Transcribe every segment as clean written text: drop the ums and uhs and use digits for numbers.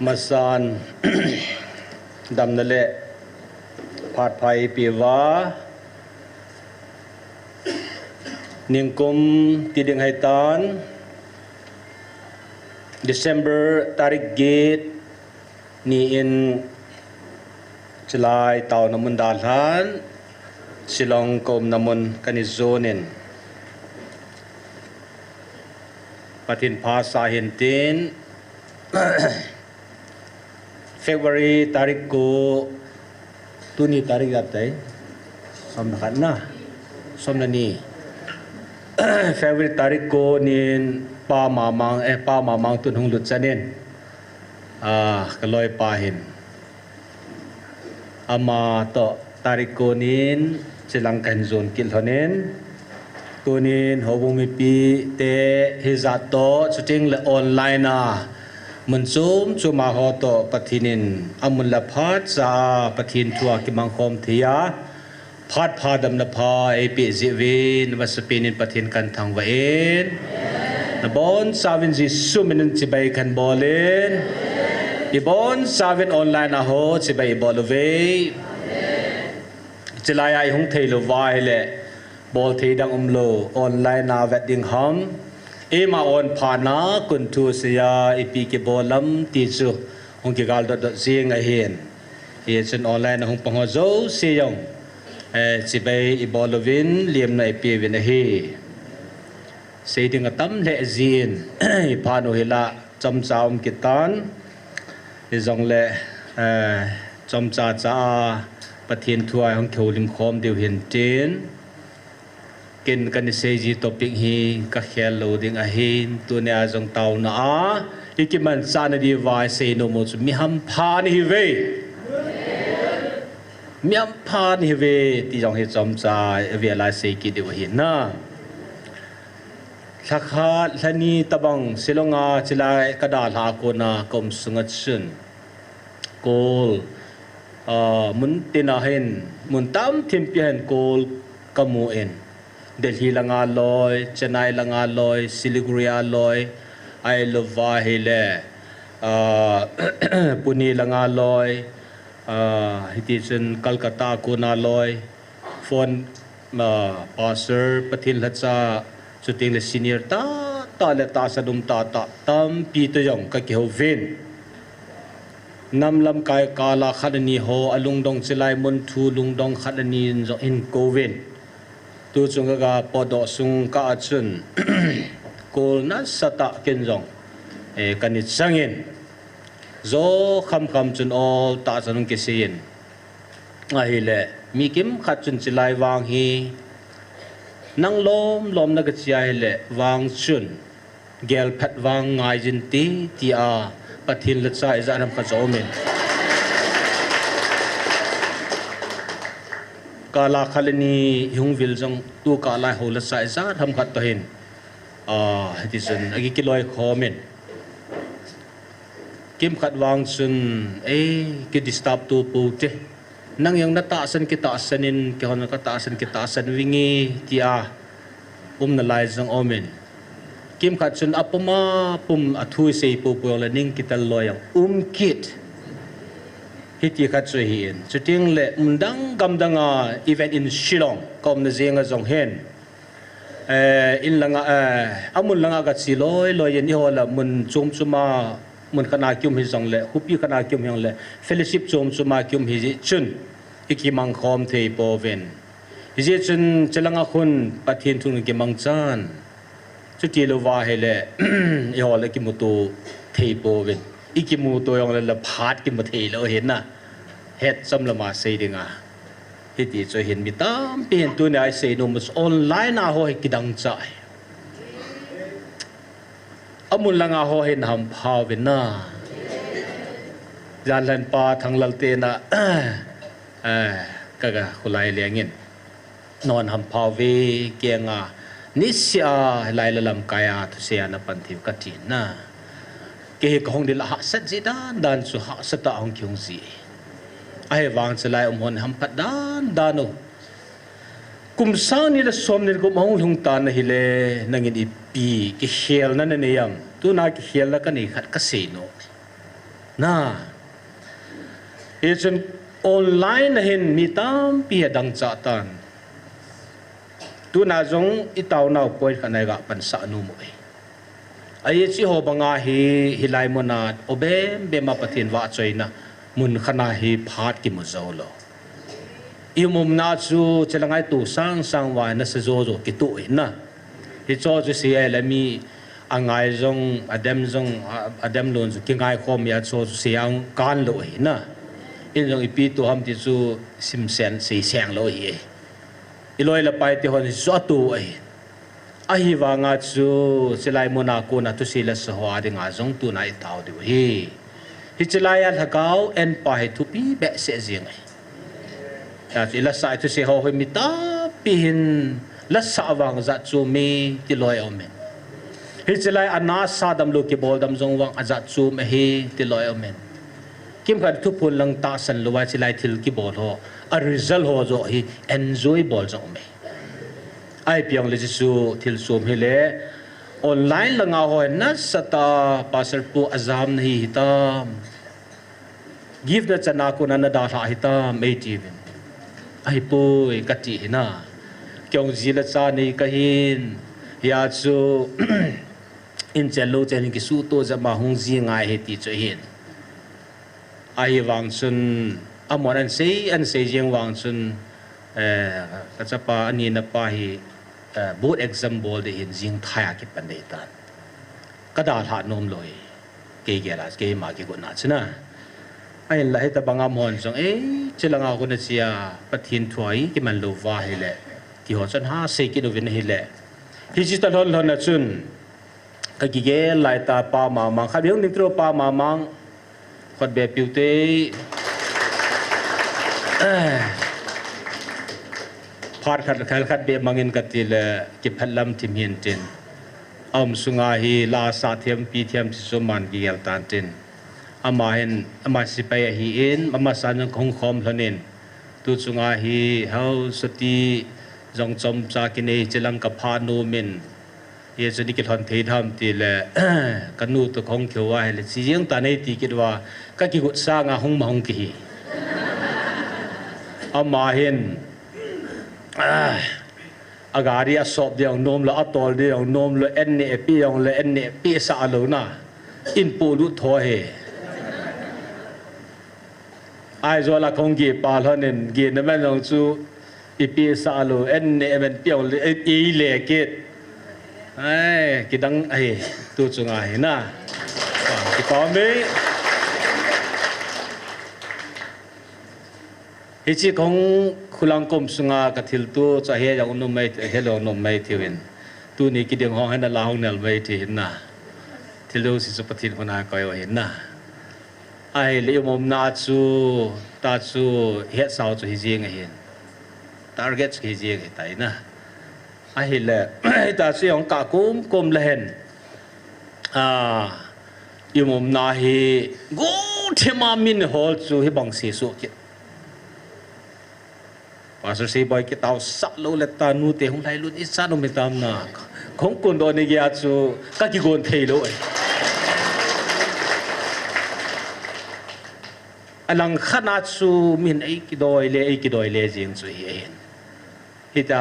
masan dam nale phat phai piwa ningkum tiding haitan December tarik gate ni in July tau namun dalhan silong kom namun kanizonin patin pasa hintin February tarik ko tuni tarik datai som nakat na som na ni February tarik ko nin pa mamang tun hong lut sanin kaloy pahin ama to tarik ko nin silang kanzon kilhonin tunin hobong mipi te hizato chuting le online na mun zoom chuma ho to pathinin amun la phat sa pathin thua ki mangkhom thia phat phadam la pha epi zivin wasapinin pathin kan thang wa in na bon savin ji suminin chibai kan bolin ibon savin online na ho chibai bolove chilaya hung theilo vai le bol thedang umlo online na vet ding ham ema on phana kun thu sia ipi ke bolam ti chu hong ki gal dot zing a hen he chen online hong pang zo se yong chibai ibolovin liam na ipi vin a he se ding atam le zin phano hila cham chaum kitan hi zong le chom cha cha pathin thuai hong kholim khom deu hin tin kin kan se ji topic hi ka khel loading a hin tu ne azong tau na a ikiman sana di vai se no mo mi ham pha ni ve mi ham pha ni ve ti jong he chom cha ve la se ki de hin na thakha lani tabang silonga chilai kada la ko na kom sungat sun kol mun tina hin mun tam thim pian kol kamu en Delhi langa loy, Chennai langa loy, Siliguri loy, I love hele, Pune langa loy, hitizen Calcutta kuna loy, phone passer patin latsa chuting le senior ta le ta sadum ta tam pi to yong ka ki ho vin nam lam kai kala khadani ho alung dong chilai mun thu lung dong khadani zo in covid tu chung ga podo sung ka achun kol na sata kenjong kanit sangin zo kham chun all ta chanung ke sin ahile mi kim khat chun chilai wang hi nang lom na ga chia hele wang chun gel phat wang ngai jin ti a pathin la cha za ram kha zomen kala khalani hung vil jong tu kala hola sai za tham khat to hin hitizen agi kiloi khomen kim khat wang chun ki disturb tu pu te nang yang nata san kita sanin ke hon ka ta san kita san wingi ti a na lai jong omen kim khat chun apuma pum athui sei pu pu la ning kital loyang kit hiti khat chu hin chuting le mundang gamdanga event in Shillong kom na zenga jong hen in langa amun langa ga chi loy yen hi hola mun chum chuma mun kana kyum hi jong le hupi kana kyum hyang le fellowship chum chuma kyum hi chun ikimang khom thei po ven hi chun chelanga khun pathin thun ki mang chan chuti lo wa hele i hola ki mutu thei po ven ikimu to yong la phat ki ma thei lo hen na het sam lama sei dinga hiti cho hin mi tam pen tu ne ai sei no mus online a ho ki dang chai amul langa ho hin ham phao ven na jan lan pa thang lal te na kaga khulai lengin non ham phao ve kenga nisya lai la lam kaya thu sia na pan thiu ka tin na ke hong dil ha sat ji dan su ha sata hong kyung ji ai wang chalai hon ham pat dan danu กุมสาวนี่ละสมนี่กุมองลงตานะฮิเลนังอินอีปีกิเฮียลนั่นเนี่ยตัวน่ากิเฮียลแล้วก็นี่ขัดกษีโนน่าเอจนออนไลน์นะเห็นมีตามปีดังจัตันตัวน่าจงอิตาวน่าป่วยกันในกับปัญษานุมวยไอ้ที่หัวบังอาฮิไลมนาดอบเบมาปฏินวาจอยนะมุนขณะฮิพาดกิมุจาวโลอีมุมนาจูเจลังไงตัวสังวายนัสโจโจกิตุอินะฮิโจจูเสียแล้วมีอังไงจงอเดมลุนจูกิงไงคอมยาโจจูเสียงการโลอินะอินจงอีปีตัวฮัมติจูซิมเซนสีเสียงโลอิอีลอยละไปที่คนจอตัวไอ้วางอาจูเจลายมนาโกนัตุสิเลสหัวดิ่งอาจงตัวนายท้าวดิวฮิเจลายอัลฮักาวเอ็นปะฮิทุปีเบสเซจิงแต่ที่ละสายตุสิหัวให้มิตาปีหินละสาวางจัดจูมีที่ลอยเอาเมนฮิเจลายอันนาซาดัมลูกิบอลดัมจงวางจัดจูมีที่ลอยเอาเมนคิมขัดทุพลังตาสันลวาเจลายทิลกิบอลหัวอาริซัลหัวโจฮิเอนจอยบอลจงมีไอเพียงเลจิสูทิลซูมฮิเลออนไลน์ละงาหอยนัสตาปัสร์ปูอาซามนี่ฮิตามกิฟต์จะนักคนนั้นดาราฮิตามไม่จีวินไอปูกัจจิฮินะเกี่ยวกับจิลซานี่ก็หินยาจูอินเจลูเจนิกิสูโตจะมาหงจีง่ายเหตุจะหินไอวังซุนอมวันอันเซจิงวังซุนก็จะปาอันนี้นะปาฮีบูตเอ็กซัมบอลเดินจิงท้ายกิปันเดตันก็ดาหานมลอยเกี่ยลาเกี่ยมาเกี่ยกุนัดนะไอ้ละเหตุบังอาจจงเจลังอาคนเสียปะทินถอยที่มันโลวาฮิเลที่หัวฉันหาเสกิโนวินฮิเลฮิจิตลอนนะจุนก็เกี่ยลายตาปามามังขับยังนิตรปามามังขัดแบบผิวเตพาร์ขัดเบียมังอินกัติลกิพัลลัมทิมหินตินอมสุงาฮีลาสาเทียมปีเทียมสิสมันกิเอลตันตินอามาเห็นอามาสิไปฮีอินอามาสานังคงคอมพนินตุสุงาฮีเฮาสติจงจอมจากินเอจลังกับพานูมินเยจนิกิทันเทธามติลกันนูตุคงเขียวว่าเฮลสิยังตาในตีกิดว่าก็กิกุสางาหงมหงกีอามาเห็นอากาศที่สอบเดียงนมละอัตโตเดียงนมละเอ็นเนปียงละเอ็นเนปีสาลูน่ะอินปูดุทอเฮไอโซลาคงกีปาลฮันนกีนแม่นองจูอีปีสาลูเอ็นเนเอ็นปียงละอีเล่กิดไอ้กิดังไอ้ตัวจุงไอ้น่ะกิปามีฮิจิของคุลังคมสุงากัทิลตัวจะเฮียอย่างนุ่มไม่เฮลองนุ่มไม่ทิวินตัวนี้กิเดียงห้องให้นาลาห้องเนลไม่ที่เห็นนะทิลดูสิสุปฏิคนนาคอยเห็นนะไอ้เลี้ยมอมนาจูตาจูเฮ็ดสาวจูฮิจิงเห็น target ฮิจิงเห็นไตนะไอ้เล่ตาจูของกากุมเล่นยมอมนาฮีกูเทมามินฮอลจูฮิบังสีสุกิPastor Seiboi kita saklo leta nu te hong lai lut isa no mitam na khong kun do ni ya chu ka ki gon thei lo alang khana chu min ai ki doi le jing chu hi hita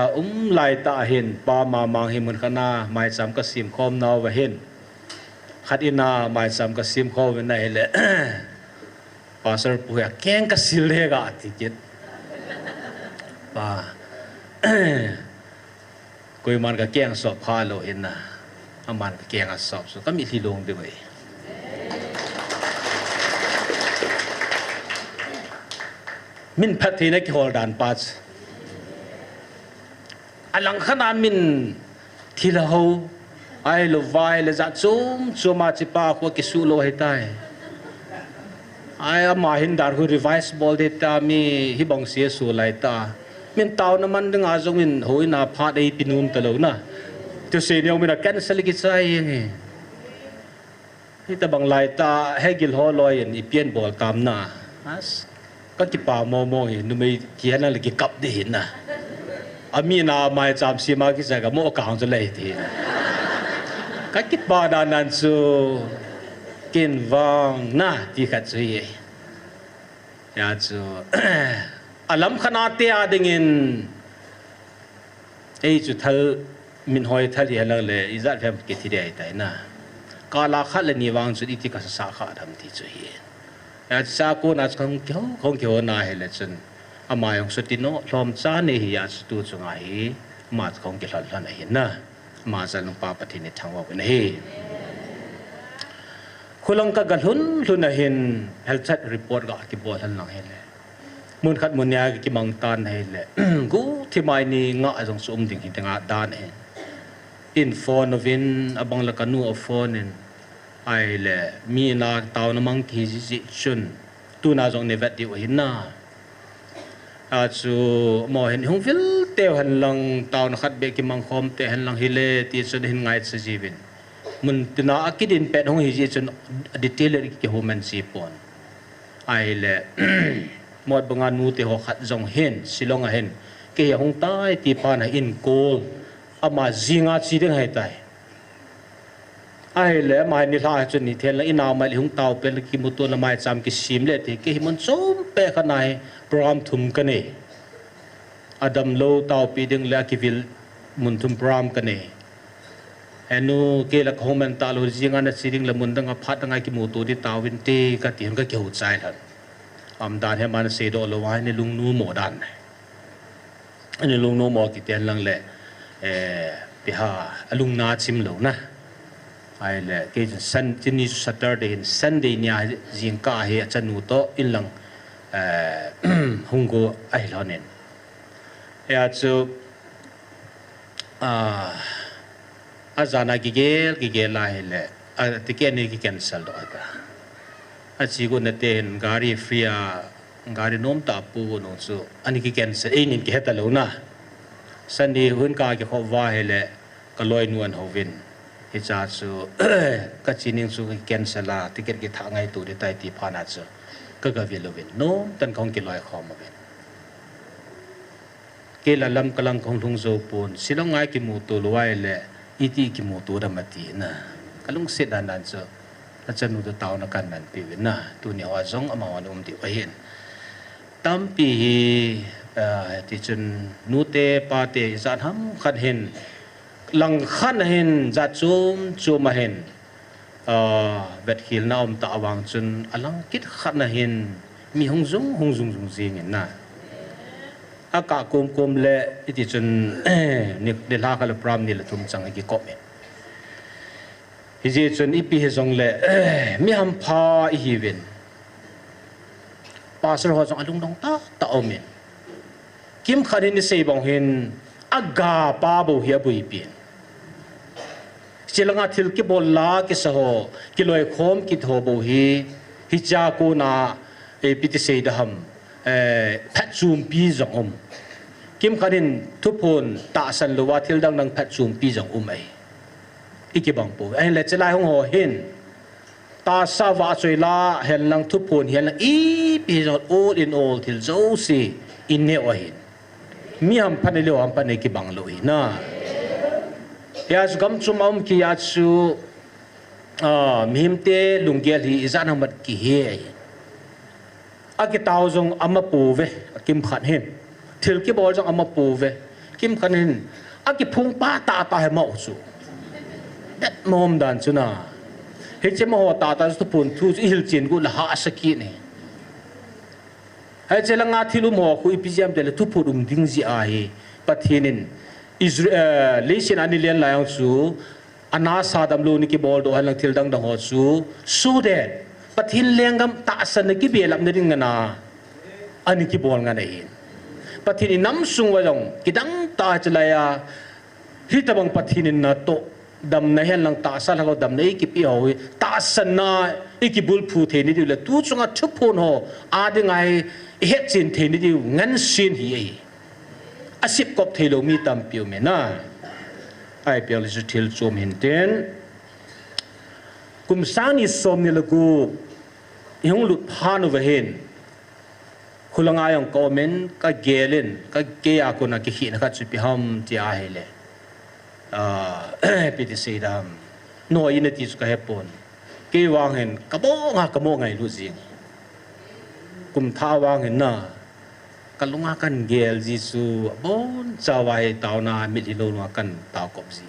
lai ta hin pa ma mang hi mun khana mai sam ka sim khom na wa hin khat ina mai sam ka sim khom na hele Pastor pu ya keng ka sil le ga ti kitป่ากุยมันก็แกงสอบพาโลเห็นนะอามันก็แกงสอบสุดก็มีที่ลงด้วยมินพัฒนาที่ฮอลดานปัสอลังขนาดมินที่เราไอ้ลูวายเลยจะซูมาจิปาขวกิสุโลให้ตายไอ้อามาหินดาร์ฮูรีไวส์บอลเดต้ามีฮิบังเสียสูไลตามินเตาน้ำมันดึงอาจงมินโหยนาพาได้ปินุนตะลุนะตัวเสียเนี่ยมินแกนสลิกิใจยังไงที่ตะบังไลตาให้กิลฮอลอยอีเปียนบอลตามน่ะก็กิป่าโมโมเห็นนุ่มเขียนอะไรกิกับได้เห็นนะ อามีนาไม่จำสีมากิจกับโมกางจะเลยทีก็คิดบาดานันซูกินวังน่าที่ขัดสุยยาจูอลัมขนาดเตียดิ่งินไอ้จุดทัลมินหอยทัลที่เราเลยอิจฉาแฟมกิที่ได้แต่น่ะกาลาขัดเลยนิวังจุดอิติกัสสาขาทำที่สุยยาสากุนัดคงเกี่ยวน่าเห็นเลยจนอามายังสุดที่โน้ลมจ้าเนี่ยยาสุดจุงไอ้มาคงเกี่ยวกับอะไรเห็นน่ะมาจะลงปาปฏิเนทางว่าเป็นเฮคุณลองกักลุ่นเห็น health check report ก็กี่บททันหลังเห็นเลยมุนขัดมุนยากี่มังตานเห็นเลยกูที่ไม่นี่งะจงสุ่มดิ่งหินงะดานเห็นอินโฟนวินบังละกันนูอโฟนินไอเลยมีนักตาวน้ำมังคีจิชุนตัวน่าจงเนเวตดีว่าหินน่ะอาจูมอเห็นหงฟิลเตวหันหลังตาวนักขัดเบกิมังคอมเตหันหลังฮิเลที่สุดเห็นไงจะจีวินมันตินาอักิดินเป็ดหงฮิจิจนดีเทลเลยกี่หัวมันสีปอนไอเลยหมดบางงานนูเตหขัดจงเห็นสิลงเห็นเกี่ยหงตายที่ปานอินโกลอามาจิงอาชีดึงให้ตายไอเลยมาในท่าจนนี่เทนแล้วอินาวมาลิหงเตาเป็นกิมุตัวละไม้จำกิสิมเลยที่กี่มันส้มเปะขนาดพร้อมทุ่มกันเองอดัมโลเตาปีดึงแล้วกิวิลมุนทุ่มพร้อมกันเองเอ็นูเกลักโฮมันตาลูจิงานสิริงละมุนดังอพัดดังไอกิมุตัวที่เตาวินตีกัดที่มันก็เกี่ยวใจทันอำดานให้มันเสดอลวายในลุงนูโมดันอันนี้ลุงนูโมกิเตียนลังเล่ไปหาลุงนาชิมเหลวนะไอ้เล่เกี่ยสันที่นี่สัตย์เดย์สันเดย์เนี่ยจิงก้าเฮียจันนูโตอินลังฮุงโกไอ้ล้อเน้นอาจูอาจารย์กิเกลลาเฮเล่ที่เกี่ยนี่กิแคนเซิลดอกอาชีกุนเตนการีฟรีการีโนมตาปูโนซูอันนี้กิแคนเซิลเอ็นินกิเฮตาลูนะสันดีหุ่นกากิขวาเฮเล่ก็ลอยนวลฮวินฮิจาซูก็จีนิงซูกิแคนเซิลลาที่เกิดกิทางไงตัวที่ไตตีพานาซูก็กวิลวินโนตันของกิลอยขอมาวินเกลลัมกำลังของทุงโซปูนสิลงไงกิมูตัวลอยเล่อีที่กิมูตัวดำมาตีนะก็ลุงเสด็จนั่นซูอาจารย์นุตตาวนักการนันปีวินะตัวนี้ว่าจงอามาวันอุมติไปเห็นตั้มปีที่จนนุเตปาเตจัดทำขัดเห็นหลังขัดเห็นจัดจูมาเห็นเวทขิลน้าอมตะวังจนอลังคิดขัดเห็นมีหงซุงจริงเห็นนะอากาศกลมเละที่จนนี่เดลาคัลพรามนี่ละทุ่มจังไอ้กิโกเมฮิจิจนอีพีเฮซงเล่มีฮัมพาอีฮิวินภาษาหัวจงอลุงดงตาอมินกิมขันนี่เซบองเห็นอากาปาบุเฮียบุยปีนเจลังอาทิลกิบอลลากิสโฮกิลอยโคมกิทโฮบุฮีฮิจากูนาปิติเซดฮัมแพทซูมปีจงกิมขันทุพนตาสันลวาทิลดังนังแพทซูมปีจงไออีกบังปูไอ้เล็ดจะไล่หงหัวเห็นตาสาวาสวยลาเห็นลังทุพนเห็นลังอีปีจอดโอลอินโอลทิลโจซีอินเนอเห็นมีฮัมพันเลี้ยวฮัมพันเอกิบังลุยนะยาสุกัมจุมากิยาสุมีหิมเตลุงเกลีอิจานฮัมบัดกิเฮอากิตาวจงอามาปูเวกิมขันเห็นทิลกิบอลจงอามาปูเวกิมขันเห็นอากิพุงป้าตาให้มาอุจูเด็ดมอมดันจุน่าเฮจิมาหัวตาสุพุนทูอิลจินกุลหาสกีนี่เฮจิลังอาทิลุมหัวคุยพิจามเดลทุพุนดิ้งจีอาฮีปัทหินินอิสราเอลเลชินอันนี้เลียนลายองซูอนาซาดัมลูนิกิบอลโดฮันลังทิลดังดังหัวซูเดนปัทหินเลี้ยงกัมตาสันนิกิเบลับนิริงกันนาอันนี้กิบอลกันเองปัทหินน้ำซุงวะจงกิดังตาจลายาฮิตบังปัทหินนาโตดำในเห็นลังตาสันเขาดำในอีกิปีเอาไว้ตาสันนาอีกิบุลพูเทนิดิวเลยตู้จงอาทุพนหัวอาดึงไงเฮ็ดสินเทนิดิวงั้นสินเฮียอาศิบกบเทโลมีตามเปียวเมน่าไอเปียวลิจุทิลโจมเห็นเต้นกุมสานิสมนี่ละกูยังหลุดพานุเวเห็น khulangayong comment ka gelin ka ke ako na kihin ka chu piham ti a hele piti sidam no ina ti chu ka hepon ke wang hen kamo ngai lu jing kum tha wang hen na kalunga kan gel ji su bon chawai tauna mililo na kan taw kop ji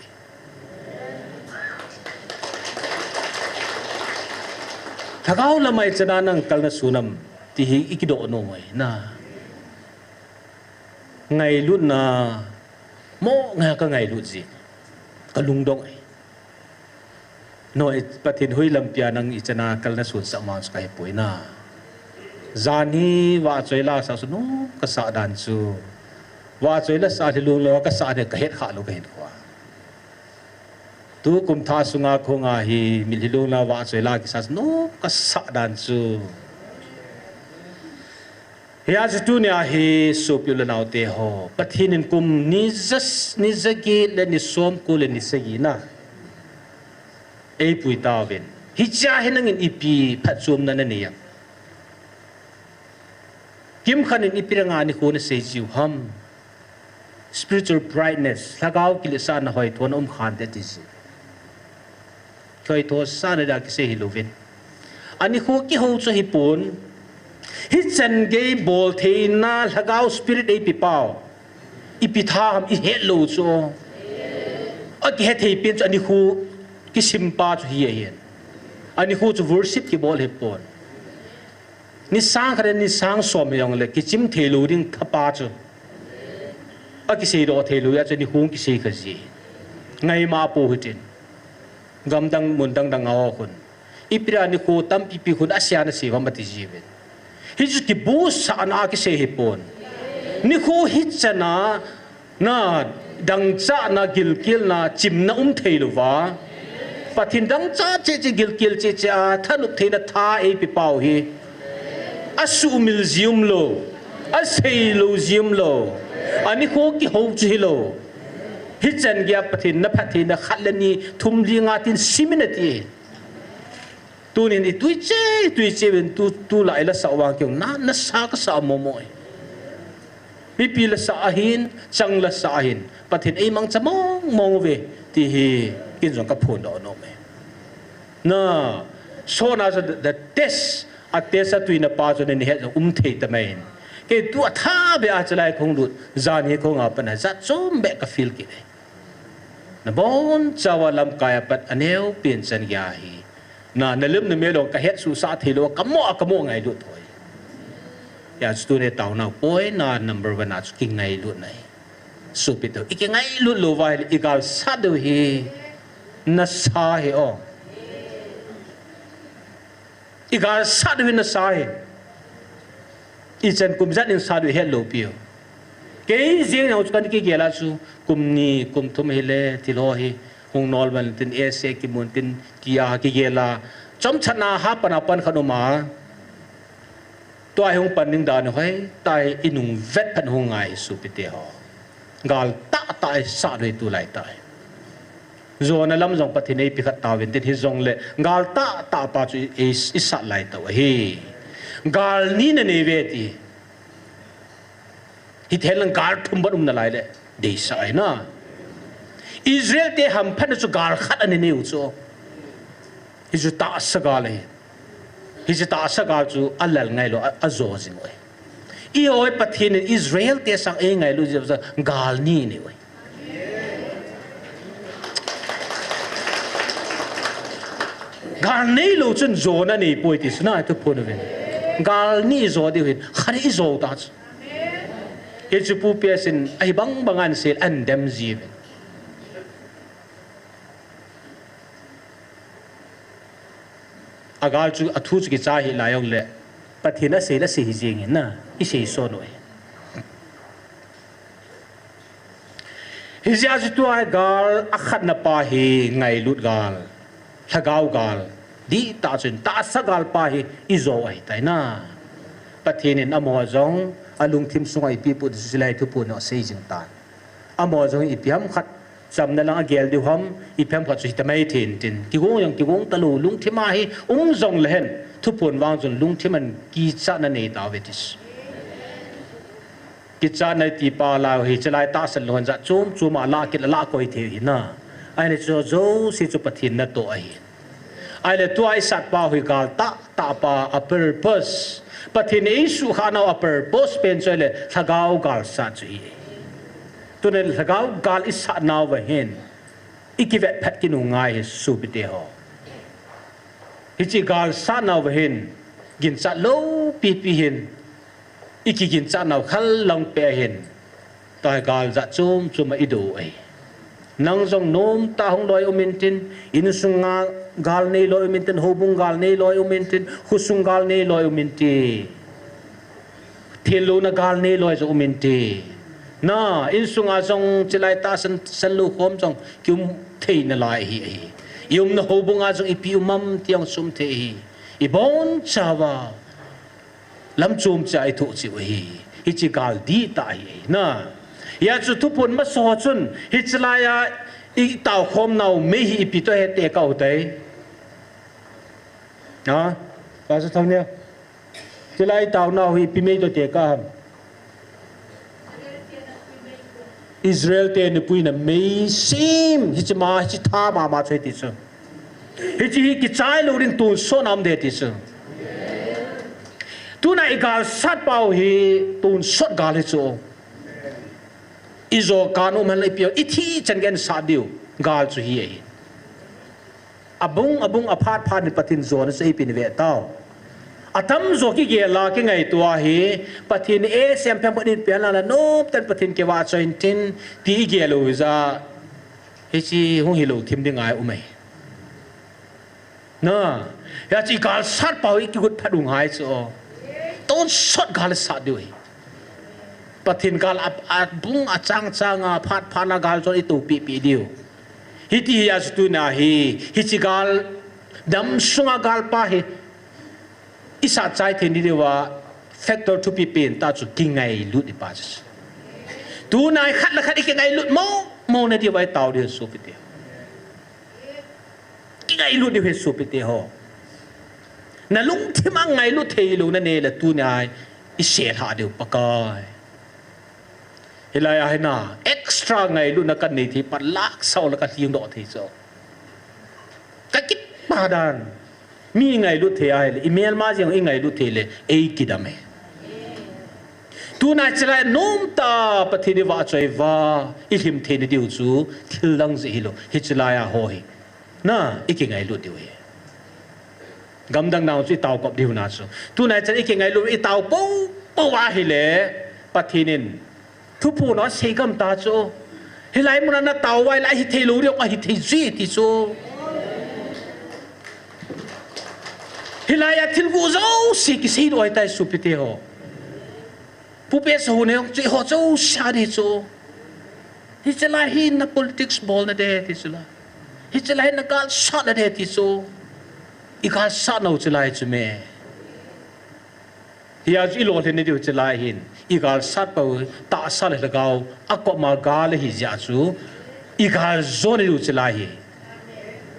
thagau lamai chana nang kalna sunam ti hi ikido no mai na ngai lu na mo nga ka ngai lu ji kalung dong ai no patin hui lampia nang ichana kalna sun sa ma kai poi na zani wa choila sa su no ka sa dan chu wa choila sa thi lu lo ka sa de ka het kha lo ka het kwa tu kum tha sunga khonga hi milhilu na wa choila ki sa no ka sa dan chu ya tu ne hi sopul na te ho pathin kum ni zagi le ni som ku le ni sagi na ei pui ta ven hi cha hinang in ipi phat chum na ne ya kim khan in ipiranga ni ko na se jiu ham spiritual brightness lagaw kilisa na hoi thon khan te ti si khoi tho sa na da ki se hi lovin ani ko ki ho cho hi pon hi chan ge bol theina lagaw spirit ei pi pau ipi tham I hello cho a ki he thei pin ani khu ki simpa chu hi yen ani khu chu worship ki bol he pon ni sang khare ni sang som yong le ki chim thelu ring thapa chu a ki sei do thelu ya chu ni hung ki sei khaji ngai ma po hitin gam dang mun dang aw khun ipira ni ko tam pi khun asya na se wam ti jibe hi chu ki bu sa na ki sei he pon ni ko hit chana na dang cha na gil kil na chim na thelu wa pathin dang cha che gil kil che cha thanup theina tha e pi pau hi asu milzium lo asei lo zium lo ani ko ki ho chi lo hichan gya pathin na pathin na khalani thum linga tin siminati tunin I tuiche ben tu la ila sa wa kyong na sa ka sa momoi pipi la sa ahin chang la sa ahin pathin ei mang chamong mong ve ti hi kin jong ka phun do no me na so na the test atesa tuina pa cho ne he thei ta main ke tu tha be a chalai khong lut zan he khong a pana za chom be ka feel ki na bon chawa lam kaya pat aneu pin chan ya hi na nalim ne melo ka het su sa thelo kamo ngai lut thoi ya stu ne taw na poi na number 1 a ki ngai lut nai su pi to I ki ngai lut lo vai I gal sa do hi na sa he o igar sadu na sai ichen kum zat in sadu hello pio ke jing na uchkan ki gela chu kumni kum thum hele tilo hi hung nol ban tin ese ki mun tin kia ki gela chom chana ha pana pan khanuma to ai hung pan ning dan hoi tai inung vet pan hung ngai su pite ho gal ta tai sadu tu lai tai zona lam jong pathinei pikhat tawin tin hi jong le gal ta pa chu isa lai to hi gal ni na ne ve ti hi thelang gal thum ba na lai le de sai na Israel te ham phan chu gal khat ani ne u chu hi chu ta sa gal hi chu ta sa gal chu alal ngai lo azo jing oi I oi pathin Israel te sang e ngai lu gal ni ne oi gal nei lo chen zona nei poi ti sna to pon ven gal ni zo de hin khari zo ta he chu pu pesin ai bangan sel an dem ji ven agal chu athu chu ki cha hi la yong le pathina se la se hi jing na I se so noi hi ja chu tu ai gal akhat na pa hi ngai lut gal thagau gal di ta chen ta sagal pa hi izo ai tai na pathin in amo jong alung thim sungai pi pu silai thu pu no sei jing tan amo jong I piam khat cham na lang agel di hom I piam khat chi tamai thin tin ki gong talu lung thima hi jong lehen thu pun wang jong lung thiman ki cha na nei ta vetis ki cha nai ti pa la hi chalai ta san lon za chum ala kit la koi the hi na ai le zo si chu pathin na to ai ai le tu ai sat pa hui gal ta pa a purpose pathin isu khana a purpose pen chele thagau gal sa chi tu ne thagau gal is sa naw wa hen ikivet phat ki nu ngai su bi te ho hi chi gal sa naw wa hen gin sa lo pi hen iki gin sa naw khal long pe hen ta gal za chum ma idu ai nang jong nom ta hong loi umintin in sunga gal nei loi umintin hobung gal nei loi umintin husung gal nei loi uminti thelo na gal nei loi zo uminti na in sunga jong chilai ta san lu khom jong kyum thei na lai hi yum na hobung a jong ipi umam tiang sum the hi ibon chawa lam chum chai thu chi hi chi gal di ta hi na ya chu tu pun ma so chun hi chlaya I tao khom nau me hi pi to he te ka utai na ka sa thang ne chlai tao nau hi pi me to te ka Israel te ne pui na me sim hi chma hi tha ma choi ti chu hi chi ki chai lo rin tu so nam de ti chu tu na igal sat pau hi tun sot gal hi chu izo kanu man le pio ithi changen sa diu gal chu hi abung aphat phan patin zone se pin ve taw atam zo ki ge la ki ngai tua hi pathin e sem pem patin pe la no tan pathin ke wa choin tin pi ge lo za hi chi hung hi lo thim ding ai umai na ya chi gal sat pau ki gut phadung hai cho ton sot gal sa diu pathin gal bung achang changa phat phana gal chon itu pi diu hiti ya stu na hi hichigal dam sunga gal pa hi isa chai the ni dewa factor to pi pin ta chu kingai lut i pa tu nai khat la khat kingai lut mo na di wai taw de su pi te kingai lut de he su pi te ho na lung thima ngai lut thei lu na ne la tu nai i se ha de pa kai hilaya hina extra ngai lu na kan nei thi pat lak sau la ka thiang do thi so ka kit padan mi ngai lu the ai le email ma jeng ngai lu the le ei kidame tu na chla nom ta pathi de wa choi wa i him the ni diu chu thilang ji hilo hi chla ya hoi na iki ngai lu diu gam dang naw chi taw kop diu na chu tu na chla iki ngai lu i taw po wa hi le pathinin thu pu nó sei gam ta cho hilai mun na taw wai lai hi thelu ri a hi thei ji ti cho hilai a thil gu zo si ki sei roi tai su pi te ho pu pe so ne chi ho zo sha de cho hi chala hi na politics bol na de ti chula hi chala hi na kal sha na de ti cho I kal sha no chala chu me hi a ji lo le ne de chala hin igal sat pau ta sa le lagao akop ma ga le hi ja chu igal zone lu chla hi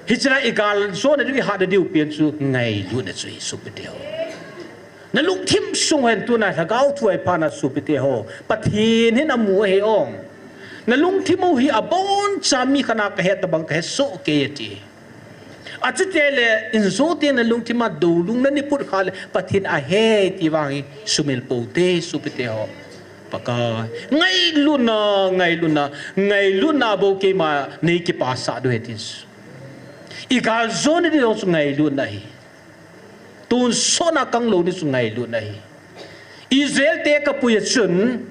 chla igal zone lu ha de diu pian chu ngai lu na chui su pe te ho na luk thim sung hen tu na lagao thuai pa na su pe te ho pathin hin amu he ong na lung thimu hi abon chami khana ka he ta bang ka so ke ti achitele inzo te na lung thima do lung na ni put khale pathin a he ti wangi sumil pote supite ho paka ngai luna bo ke ma nei ki pasa do hetis igal zone di so ngai luna hi tun sona kang lo ni su ngai luna hi Israel te ka puya chun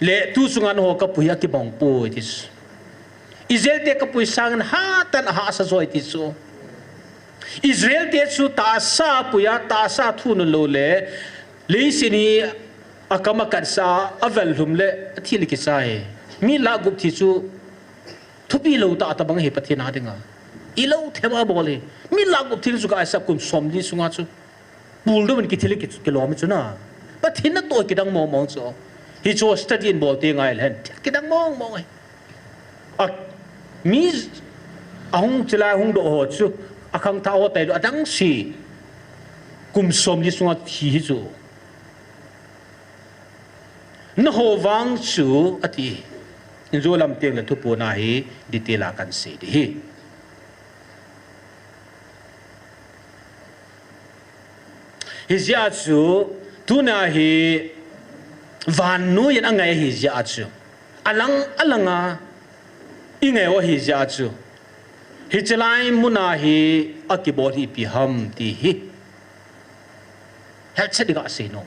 le tu sungan ho ka puya ki bang po hetis Israel te ka pui sangan hatan ha sa zoi ti so Israel te su ta sa puya ta sa thu no lo le sini akama kan sa avel hum le thil ki sai mi la gup thi su thupi lo ta bang he pathina dinga I lo thema bole mi la gup thil su ka sa kum som li sunga chu bul do man ki thil ki kilom chu na pathina to ki dang mo so hi cho study in bol te ngai len ki dang mo a mi ahung chila hung do ho chu akhang tha ho tai do adang si kum som li sunga thi chu nó hồ vang chú à thì rồi làm tiếng là thu bùa này đi tê là cần gì đi hi giờ chú tu na hi van nu yên anh ngày hi giờ chú alang à in ngày ở hi giờ chú hi chelai muna hi akibot hi pi ham ti hi hết sẽ đi gặp gì nó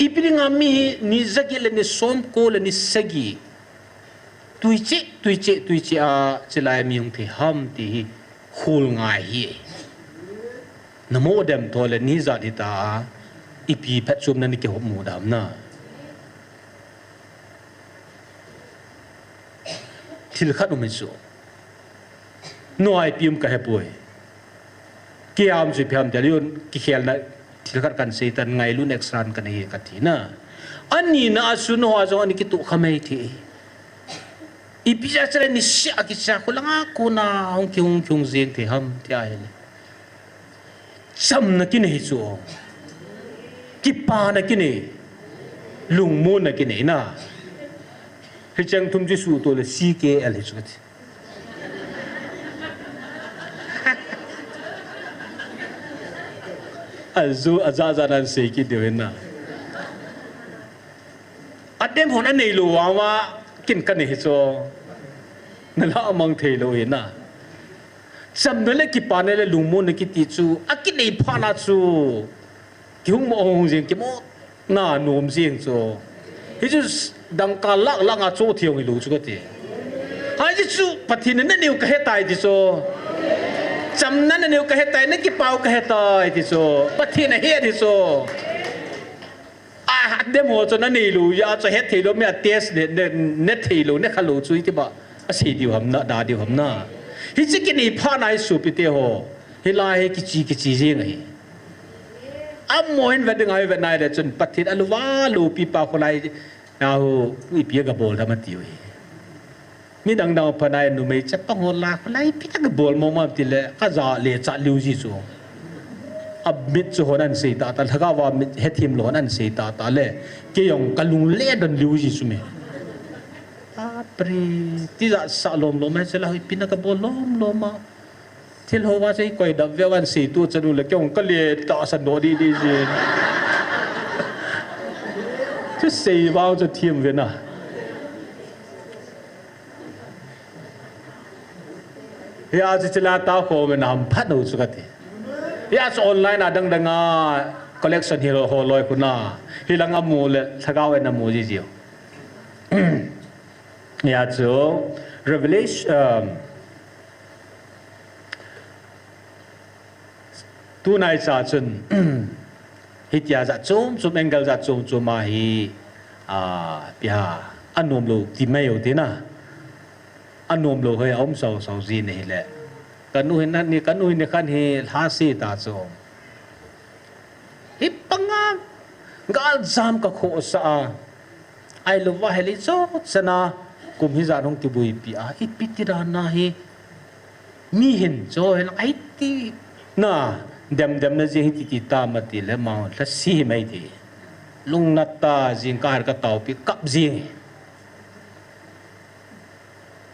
ipiringa mi ni zagi le ni som ko le ni sagi tuiche a chelai mi yung the ham ti khul ngai hi namo dem to le ni za ta ipi phat chum na ni ke hop mu dam na thil khat um chu noi pium ka he poi kiam ji phiam dalion ki khel na thil khat kan se tan ngai lu next ran kan hi ka thi na ani na su no a zo ani ki tu khamei thi ipi ja chre ni sha ki cha khulanga ko na hong kyung zeng the ham ti ai le sam na ki nei chu ki pa na ki nei lung mo na ki nei na hi chang thum ji su to le CKL hi chu ti azu azaza nan se ki de na adem hon an nei lo wa kin kan hi cho na la amang thei lo hi na sam no le ki pa ne le lung mo ne ki ti chu a ki nei pha na chu ki hung mo hong jing ki mo na nom jing cho hi chu dang ka lak nga cho thiong hi lu chu ka ti hai ji chu pathin ne neu ka he tai ti cho chăm năn nêu cái hết tay nấy cái bao cái hết tay thì số bắt thiên này hết thì số đêm hồ cho nó nỉ lù ya cho hết thì lúc mẹ test để nét thì lù nét khá lù chui thì bảo xì điều hầm nợ đá điều hầm nợ thì chỉ cái này pha này sụp đi hồ thì lại cái chi riêng ấy mỗi về đừng này để chun bắt thiên alu vá lù pi bao lại nào bị bia gặp bồ ra mà tiêu mi dang dang panai nu mei chapang hola lai pi tak bol mo ma ti le ka za le cha liu ji chu ab mit chu honan sei ta ta thaga wa mit he thim lo honan sei ta le ke yong kalung le don liu ji chu me a pri ti za sa lom lo ma chela pi na ka bol lom ma thil ho wa sei koi da ve wan sei tu chanu le kyong ka le ta san do di ji chu sei wa chu thim ve na ya chỉ là tao khổ mình làm phát đầu chút cái ya cho online là đăng collection hero hồ lôi của nó hi là ngắm mù lệ thằng cao em nằm mù gì nhiều ya cho revelation tu này trả chân hi tia dạ chôm angle dạ chôm mà hi bia anh nôm lô tìm mấy thế na anh nôm lô hơi ông sầu gì này lệ cái nuôi này khăn hi há si ta cho hi băng á gal jam ka khổ sa ai lo va heli cho sana kum hi zanong ti bui pi a hi pitira na hi mi hin cho hen ai ti na dem na je hi ti ta ma ti le ma la si mai ti lung na ta jing ka har ka tau pi kap jing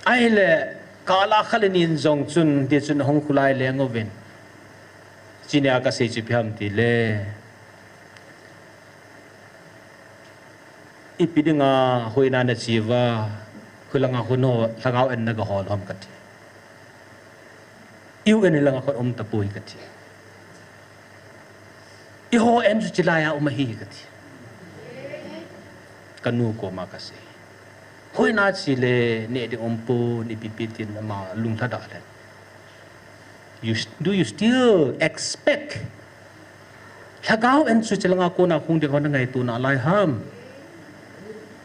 ai le kala khalenin zong chun de chun hong khulai le ngoven chinia ka sei chi phiam ti le ipidinga hoina na chiwa khulanga huno thangau en na ga hol hom kati iu en langa khot om tapui kati I ho en chu chilaya umahi kati kanu ko makase hoi na chile ne de ompo ni pipitin ma lung thada le do you still expect thagao en chu chilanga ko na khung de kon ngai tu na lai ham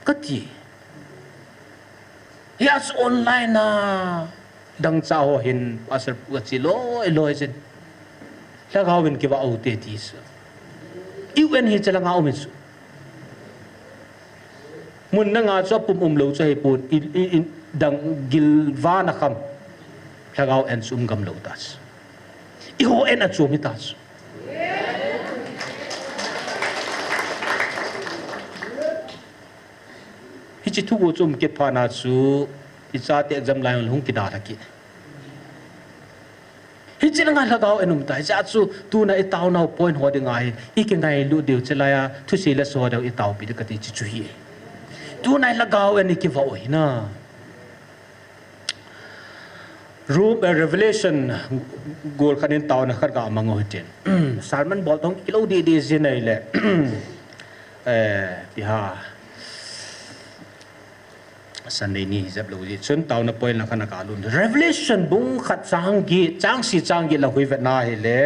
kati yes online na dang chao hin pasar pu chi loi chen thagao en ki wa au te ti su UN hi chilanga o min su mun na nga cho pum lo cho hi pun in dang gilva na kham thagao en sum gam lo tas I ho en a chu mi tas chi thu go chum ke phana chu i cha te exam lai hung ki da ki hi chi nga la gaw enum ta cha chu tu na i taw na point ho de ngai I ke ngai lu deu chelaya thu si la so da I taw pi de ka ti chi chu hi tu na la gaw en ki va oi na room revelation gol khanin taw na khar ga mango ten salman bol tong kilo di zin ai le pi ha Sunday ni zap lo ji chun taw na point la khana ka lun revelation bung khat chang si la hui vet na hi le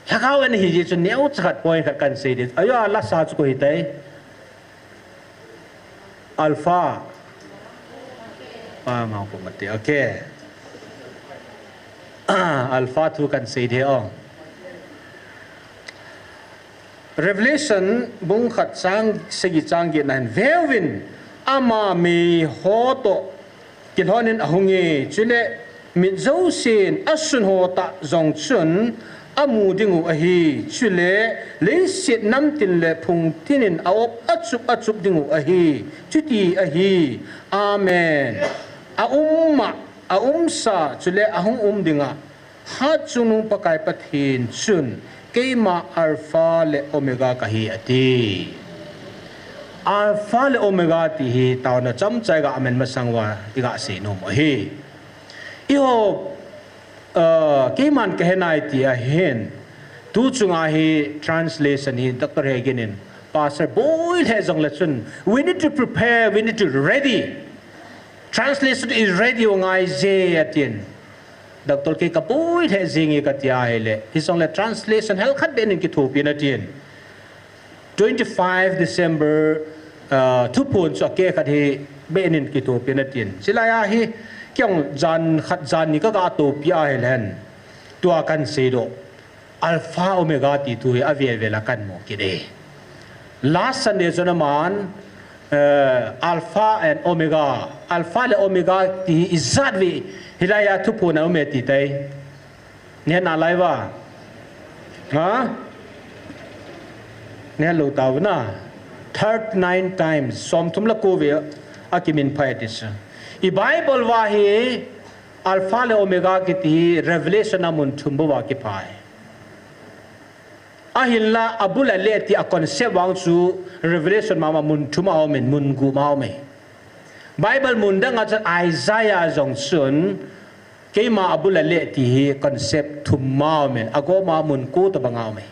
ha ka wen hi ji chun neu chat point khat kan se dit ayo la sa chu ko hi tai alpha mau ko mati okay alpha tu kan se de ong revelation bung khat segi chang ge nan velvin ama mi hoto kilhonin ahungi chule min zosin asun hota zong chun amu dingu ahi chule le sit nam tin le phung tinin awop achup dingu ahi chuti ahi amen a umsa chule ahung dinga ha chunu pakai pathin chun keima alpha le omega kahi ati alpha le omega ti hi taw na cham chai ga amen masangwa iga se no mo hi iho keiman kehenai ti a hen tu chunga hi translation hi Dr. Hagenin pastor boy has on lesson we need to prepare we need to ready translation is ready ngai je atin Dr. K kapui the zingi katia hele his only translation hel khat benin ki thu pin atin 25 December 2 pon so ke khat hi benin ki thu pin atin silaya hi kyong jan ni ka to pia helen tua kan se do alpha omega ti tu hi avia vela kan mo ki de last Sunday zonaman alpha and omega alpha le omega ti izadvi hilaya thupu na umeti tai ne na laiwa ha ne lo taw na 39 times som thumla ko ve akimin phaitis I bible wa hi alpha le omega ki ti revelation amun thumbo wa ki phai ahilla abula le ti a concept wang chu revelation mama mun thuma men mun gu ma me bible mun dang a Isaiah jong sun keima abula le ti hi concept thuma men ago ma mun ku to banga me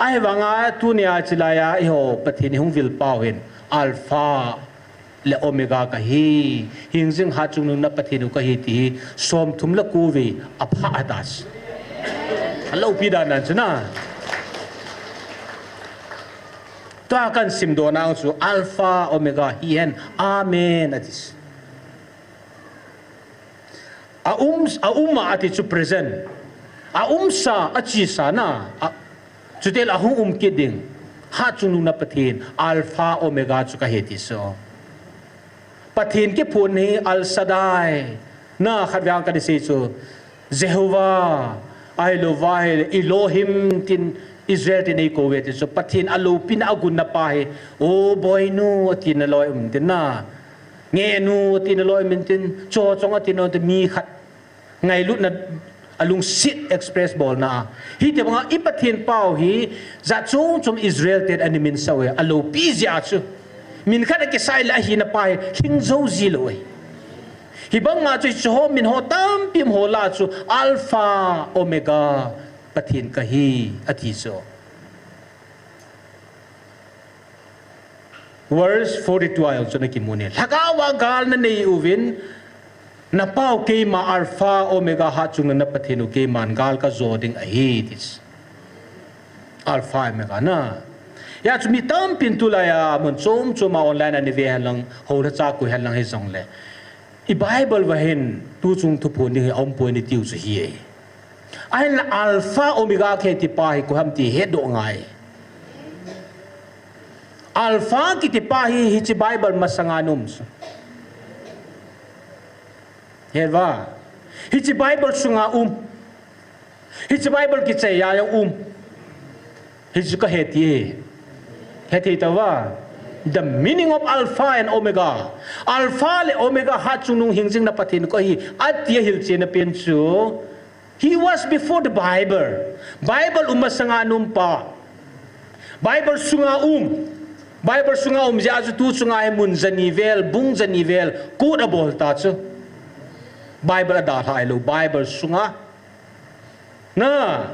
ai wanga tunia chilaya I ho pathin hung vil pau hin alpha le omega ka hi hingjing ha chung na pathinu ka hi ti som thumla ku vi apha adas Hello pidana chuna ta kan sim do na chu alpha omega hi hen amen atis a umma ati chu present a umsa achi sana chutel ahung kiding ha chunu na pathin alpha omega chu ka heti so pathin ke phun hi al sadai na khatwang ka disi chu Jehovah I love Elohim tin Israel tin ei ko wet so pathin alu pin agun na pa he o boy nu tin loi tin na nge nu tin loi min tin cho chong tin no te mi khat ngai lut na alung sit express bol na hi te banga ipathin pau hi za chung chum Israel ten animin sawe alu pi zia chu min khat ke sai la hi na pa hing zo zi loi hibang nga chu ho min ho tam pim ho la chu alpha omega pathin ka hi athi so verse 42 ayo chu na ki mune lagawa gal na nei uvin na pau ke ma alpha omega ha chung na pathinu ke man gal ka zoding a hi this alpha omega na ya chu mi tam pin tu la ya mon chom chuma online ani ve halang ho la cha ku halang he jong le I bible wa hen tu chung thu phun ni om poi ni tiu chu hi ai la alpha omega ke ti pa hi ko ham ti he do ngai alpha ki ti pa hi chi bible masanganum hewa hi chi bible sunga hi chi bible ki che ya hi chu ka he ti Heti tawa the meaning of Alpha and Omega. Alpha le Omega hat chunung hingjing na pathin ko hi atia hilche na penchu. He was before the Bible. Bible umasanga numpa. Bible sunga Bible sunga ja tu sunga he mun zanivel bung zanivel ku da bol ta chu. Bible da thai lo Bible sunga na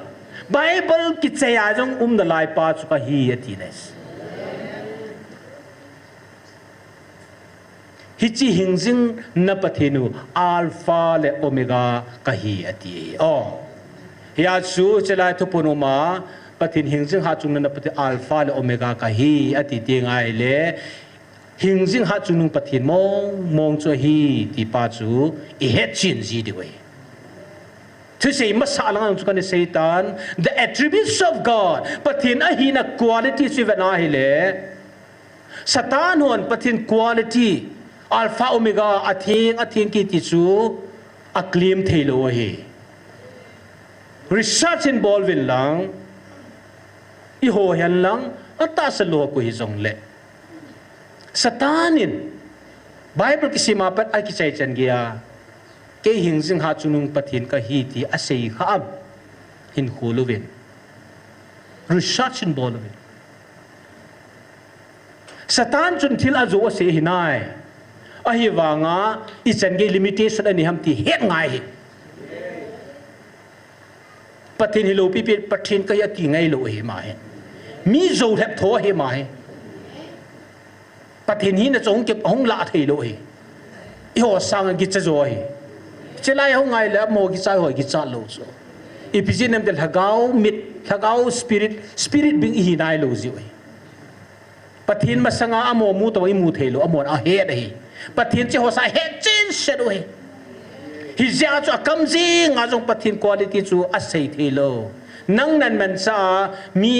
Bible ki chaya jong da lai pa chu ka hi atines. Hichi hingjing na pathinu Alpha le Omega kahi ati oh ya chu chelai thu punuma pathin hingjing ha chung na pathi Alpha le Omega kahi ati ti ngai le hingjing ha chung pathin mong chu hi ti pa chu I het chin ji di we to say masalang chu kan Satan the attributes of God pathin a hi na quality chi vena hi le Satan hon pathin quality Alpha Omega athing ki tichu acclaim thelo he research involved in lang I ho hian lang ata sa lo ko hi jong le Satanin Bible ki sima pat ai ki chai chan gya ke hingjing ha chunung pathin ka hi ti asei kham hin khuluwin research involved Satan chun thil azo se hinai ahi wanga ichan ge limitation ani hamti het ngai hi pathin hilo pi pathin ka ya ki ngai lo hi ma he mi zo thep tho he ma he pathin hi na chong ke hong la thei lo hi I ho sang gi cha zo hi chelai ho ngai la mo gi cha ho gi cha lo so I piji nem del hagau mit hagau spirit bing hi nai lo ji oi pathin masanga amo mu to I mu thei lo amon a he da hi pathin che ho sa het chin sedo he hi ja chu akam ji nga jong pathin quality chu a sei thelo nang nan man sa mi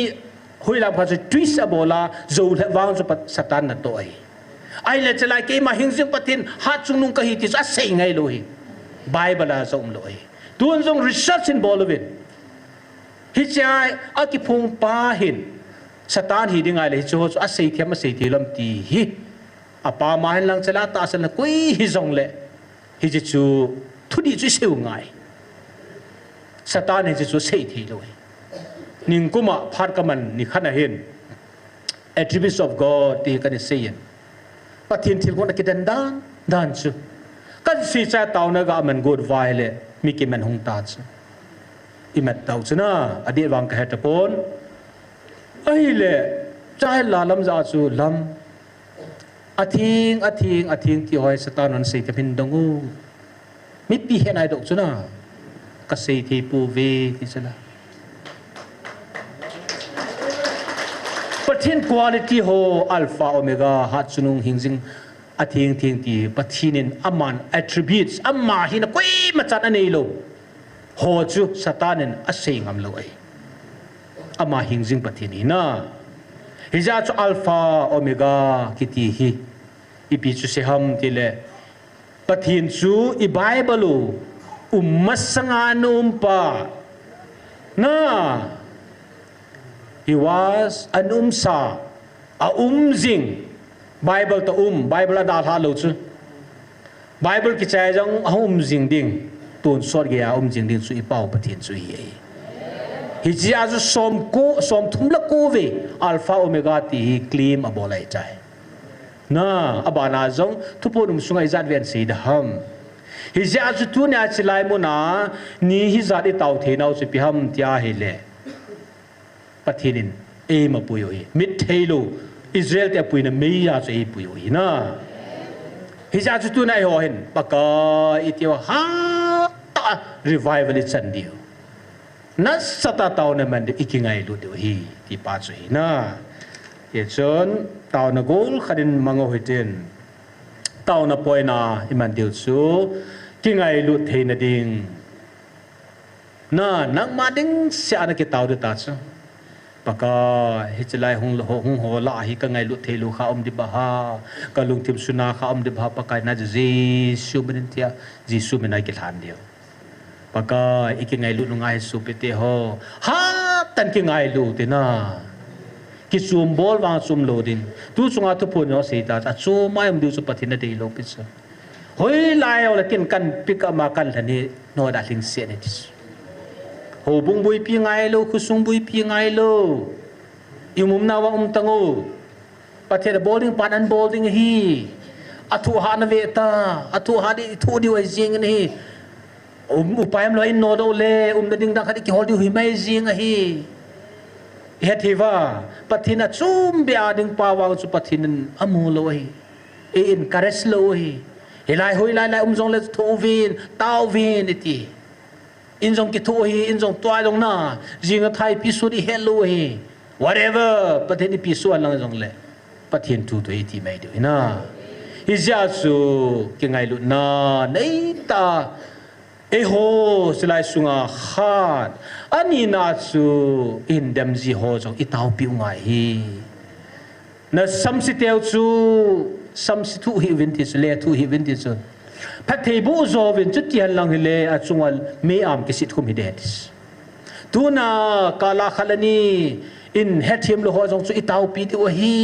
huila pha chu twist abola zo le wang chu Satan na to ai le chelai ke ma hingjing pathin ha chung nung ka hi ti a sei ngai lo hi Bible a som lo hi tuan jong research in bolovin hi chai a ki phung pa hin Satan hi dingai le chu a sei thiam a sei thilam ti hi apa mahin lang chala ta asal na koi hi zong le hi chu thudi chu seu ngai Satan hi chu sei thi lo ning kuma phar kaman ni khana hin attributes of God ti kan say pathin thil ko na kidan dan chu kan si cha taw na ga man good vai le mi ki man hung ta chu imat taw chu na adi wang ka hetapon ai le chai la lam za chu lam athing ti hoi Satan on sei tapin dongu mi pi hen ai dok chuna ka sei thi pu ve ti chala pathin quality ho Alpha Omega hat chunung hingjing athing ti pathinin aman attributes amma hin koi machan anei lo ho chu Satanin asei ngam lo ai ama hingjing pathini na hija chu Alpha Omega kiti hi ipi chu se ham tile pathin chu I Bible masanga numpa na he was an umsa a umjing Bible to Bible da tha lo chu Bible ki chai jong umjing ding tun sor ge ya umjing ding chu I pau pathin chu hi hi ji azu som thumla ko ve Alpha Omega ti claim abolai chai na abana jong thupon sungai zat ven sei da ham hi ji azu tu na chilai mo na ni hi zat I taw the nau chu pi ham tia hi le pathinin e ma puyo hi mit thelo Israel te puina me ya chu e puyo hi na hi ji azu tu na ho hin paka itio ha ta revival it chan dio na sata taw na man ikingai lu de hi ti pa chu hi na ye chon taw na gol kharin mango hiten taw na poina iman deu chu kingai lu theina ding na nang ma ding sia na ki taw de ta chu paka hichlai hung ho la hi ka ngai lu thelu kha di ba ha ka lung tim suna kha di ba pakai na ji su benintia ji su menai ki than dio paka iki ngai lu ngai su pete ho ha tan ki ngai lu te na ki sum bol wang sum loading tu sunga tu pun no seita ta chu mai am du su pathina dei lo pis hoi lai ola kin kan pika ma kan thani no da ling se ne dis ho bung bui pi ngai lo khu sung bui pi ngai lo imum na wa tango pathina bowling pan an bowling hi athu ha na veta athu ha di thu di wai jing ni upayam lo in no do le na ding da khadi ki hol di hi mai jing hi hetiva pathina chum bia ding pawang chu pathinan amu lo hi in kares lo hi hilai hoi lai jong le thu vin tau vin iti in jong ki thu hi in jong toai jong na jinga thai pi su di hello hi whatever pathini pi su lang jong le pathin thu to iti mai de na hi ja su ki ngai lu na nei ta eho silai sunga khat ani na su in dem ji ho jong itau pi ngai hi na samsi teu chu samsi thu hi vintage le thu hi vintage pathei bu zo vin chu tian lang le a chungal me am ki sit khum hi detis tuna kala khalani in hethim lo ho jong chu itau pi di hi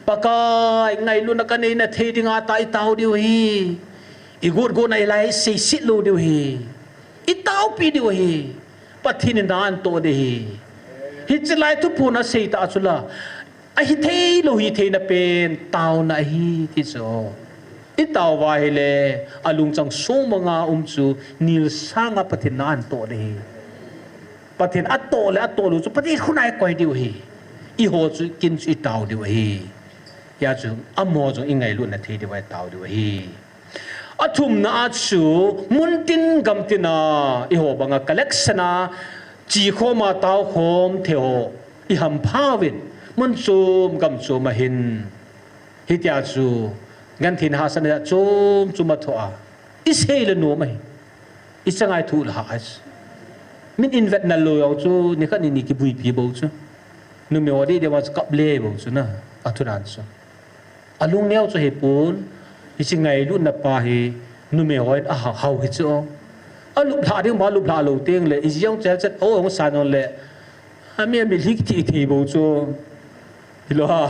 pakai ngai lu na ka nei na thei dinga ta itau di hi igur go nai lai sei sit lo di hi itau pi di hi pathin nan to de hi chlai tu puna sei ta chula a hi thei lo hi thei na pen tau na hi ti so itau wa hi le alung chang so manga chu nil sanga pathin nan to de pathin atto le atto lu chu pathin khunai koi di hi i ho chu kin chu tau di hi ya chu amo chu ingai lu na thei di wa tau di hi athum na chu muntin gamtina i ho banga collectiona chi khoma tau khom theo i ham phawin mun chum gam chum ma hin hitia chu ngan thin ha san ya chum chuma thoa i sei le no mai i changai thu la has min invet na lo yo chu ni khan ni ki bui pi bo chu nu me wadi de was kap le bo chu na athuran chu alung neo chu he pun hi chingai lu na pa hi nu me hoi a hau hi chu alup la ding ma lup la lo teng le i jong chel chet o ong san on le a me mi lik ti thi bo chu hilo ha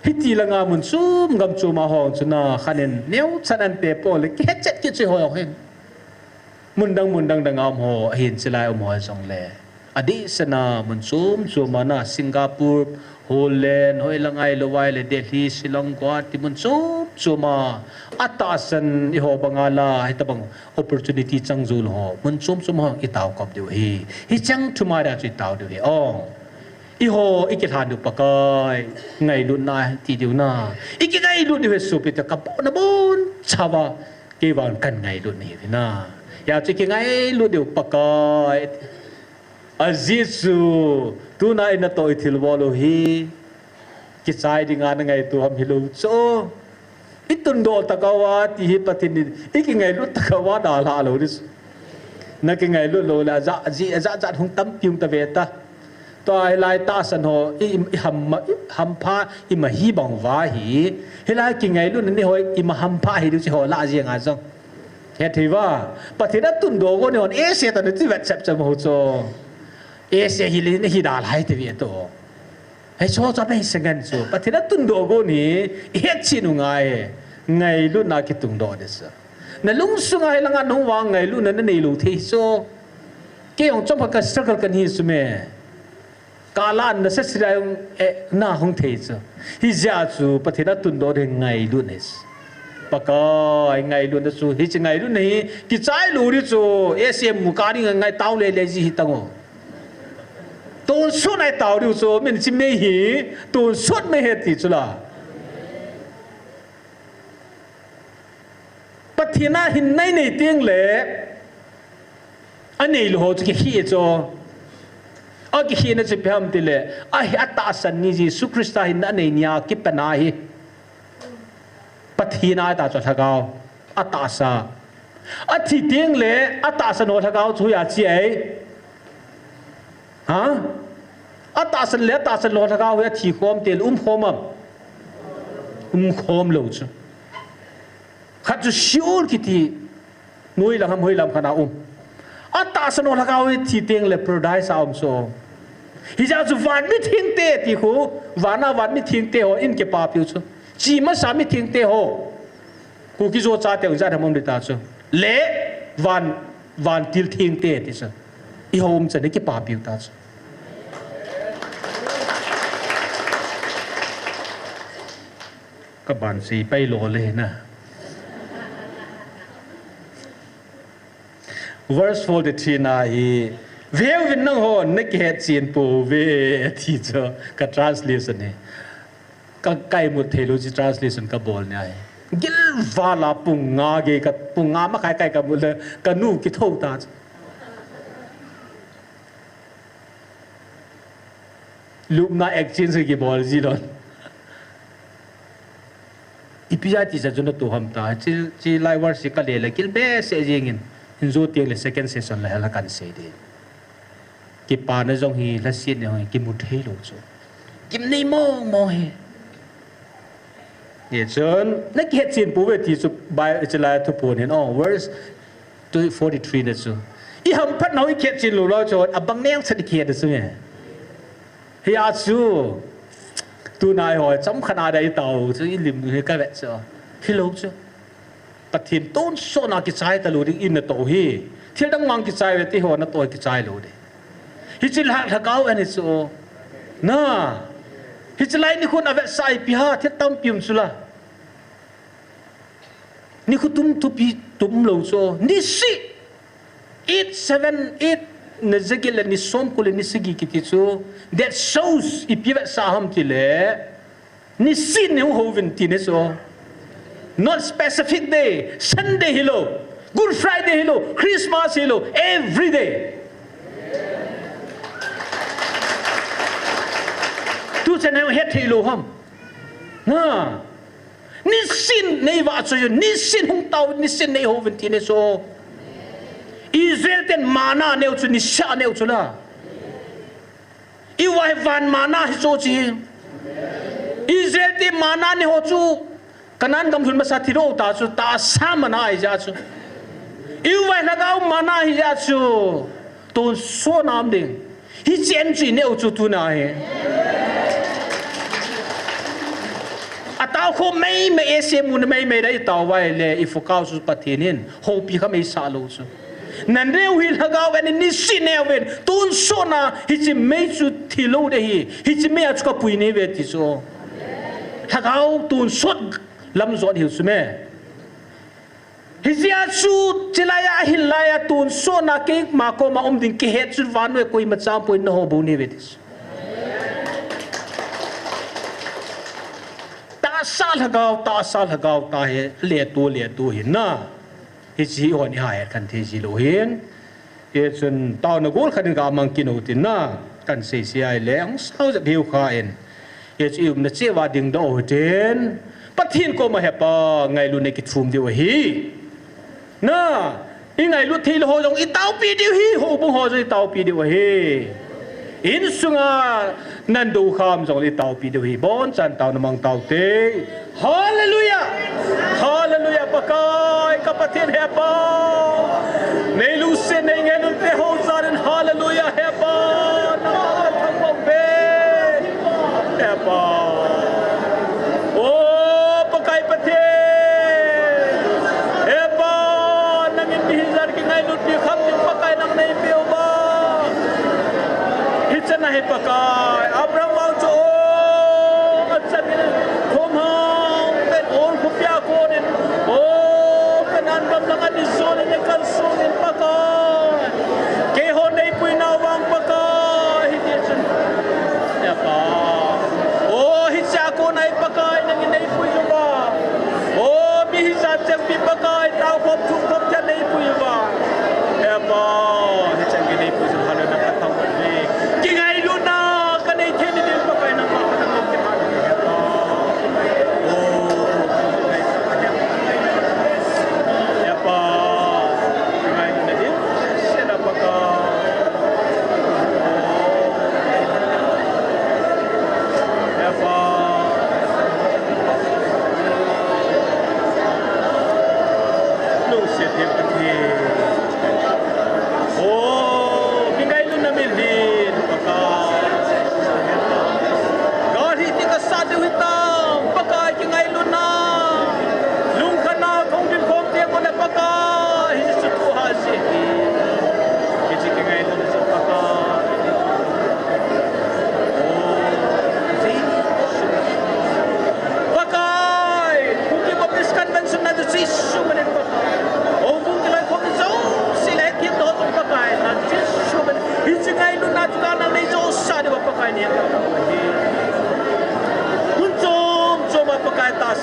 hiti la nga mun sum gam chu ma hong chu na khanen neu chan an te po le ke chet ki chu ho hen mun dang dang am ho hin chilai om ho jong le adi sana mun sum chu ma na Singapore Holland hoi langai lo wai le Delhi Shillong ko ti mun sum chu ma atasan i ho bangala hi tabang opportunity changjul ho mun sum sum ho i taw kop de hi chang thuma da chi taw de ong i ho ikithan du pakai ngai lu na ti diu na ikingai lu de su pe ta kap na bon chawa ke wan kan ngai lu ni na ya chi ki ngai lu de pakai azizu tu na ina to ithil bolo hi ki chai dinga na ngai tu ham hilu so itun do takawa ti hi patin ikingai lu takawa da la lo ris na ki ngai lu lo la za hung tam piung ta veta to ai lai ta san ho i ham pha i ma hi bang wa hi helai ki ngai lu ni hoi i ma ham pha hi du chi ho la ji nga jong he thiwa pathina tun do go ne on e se ta ni ti vet chap cham ho cho e se hi li ni hi da lai te vi to ai cho cho bai sengan chu pathina tun do go ni e chi nu ngai lu na ki tung do de sa na lung su ngai langa no wa ngai lu na nei lu thi so ke ong chom ka struggle kan hi su me kalan na sesira yung na hong thei chu hi ja chu pathina tun do de ngai lu nes pakai ngai lu na chu hi chi ngai lu nei ki chai lu ri chu sm mu ka ri ngai taw le le ji hi tango ton su nai taw ri chu min chim nei hi ton sut me he ti chu la pathina hin nai nei tiang le anei lu ho chu ki hi chu agi hi na chi pham ti le a hi ata san ni ji su krista hin na nei nya ki pana hi pathina ta cho thagao ata sa a thi tiang le ata san ho thagao chu ya chi ai ha ata san le ta san lo thagao ya thi khom tel khom lo chu khat chu shiul ki ti noi lam khana ata san ho thagao thi tiang le paradise am so hi ja chu van mi thing te ti khu wana van mi thing te ho in ke pa piu chu chi ma sa mi thing te ho ku ki zo cha te ja thamom de ta chu le van til thing te ti chu i hom cha ne ke pa piu ta chu các bạn sĩ bay lộ lên na verse 43 này về viên năng hồn nấy cái chuyện bù về thì cho cái translation này cái một theology translation cái bol này gil vala punga ge cái punga mà cái bol cái nu cái thâu ta lúc na exchange cái bol gì đó ipiyati sa junot tu hamta chi lai war si kale la kil be se jingin hinzo tiang le second session la hala kan se de ki pa na jong hi la sin ne ki mu thei lo chu kim nei mo he ye chon na ki het sin pu ve ti su bai chala thu pon hin oh verse 43 na chu I ham phat no I khet sin lo lo chon abang neng sat ki de su me he a chu tu nai hỏi chấm khăn ai đây tàu chứ lim cái vậy sao khi lâu chứ bắt thiên tôn số nào cái trái ta lùi in là tổ hi thiên đang mang cái trái về thì họ nó tổ cái trái lùi đi hi chỉ là thằng cao anh ấy số na hi chỉ lại ni khôn ave sai pi ha thiết tâm pium sula ni khu tum lâu số ni si 878 na zagil ni som kule ni sigi kitichu that shows ipiwa saham tile ni sin ne hoven tine so not specific day Sunday hello Good Friday hello Christmas hello every day tu chen he het hello ham na ni sin nei wa so ni sin hung tau ni sin nei hoven tine so Israel ten mana neu chu ni sha neu chu la I wai van mana hi so chi Israel te mana ne ho chu kanan gam thun ma sa thiro ta chu ta sa mana ai ja chu I wai na gau mana hi ja chu ton so nam ding hi chen chi neu chu tu na he atao kho mai me ese mun mai dai taw wai le if ka su pathinin ho pi kha mai sa lo chu nan reu hi lagaw en ni sinewen tun sona hi chi mei chu thilo de hi chi me ach ka pui ne ve ti so lagaw tun sot lam zot hi su me hi zia chu chilaya hilaya tun sona ke ma ko ma ding ke het chu van we koi ma cham poi no ho bo ne ve ti ta sa lagaw ta he le tu hi na hi chi on hi kan the ji lo hin ye chun taw na gol khan ga mang kin utin na kan se si ai leng sau ja biu kha en ye chi na che wa ding do ten pathin ko ma he pa ngai lu ne ki thum de hi na I ngai lu thi lo ho jong I taw pi de hi ho bu ho ji taw pi de hi in sunga nan du kham jong I taw pi de hi bon chan taw na mang taw te hallelujah hallelujah pakai kapathin he pa nei lu se nei ngai lu te ho zaren hallelujah he pa na ma thang bong be he pa o pakai pathin he pa nang in hi zar ki ngai lu ti kham ni pakai nang nei pio ba hi chana he pakai abraham mau cho achan thom ha ol khupya ko nen o kanan bam lang ani zone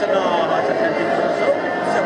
sana sa kantin so sa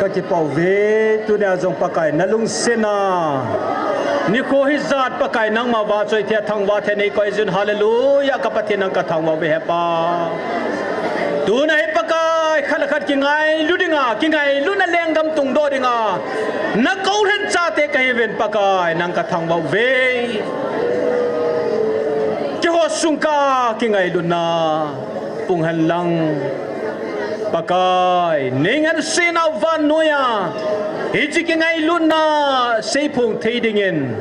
ก็จะเป่าเวตัวเนี่ยจงปะไก่นลุงเสนานี่โคหิจัดปะไก่นังมาว่าช่วยเทียทางว่าเทนี่ก็อิจุนฮาเลลูยากับปะเทนังกะทางว่าเวเหปาตัวไหนปะไก่ขัดขัดกิงไงลุ้ดิงากิงไงลุ้นนั่นแรงดำตุงโดดิงานักเขาเห็นจ่าเตะกันเวนปะไก่นังกะทางว่าเวจะหัวสุงกากิงไงลุ้นนาปุงหันลังpakai nengan sena vanuya hiji ngai luna seipung thedingin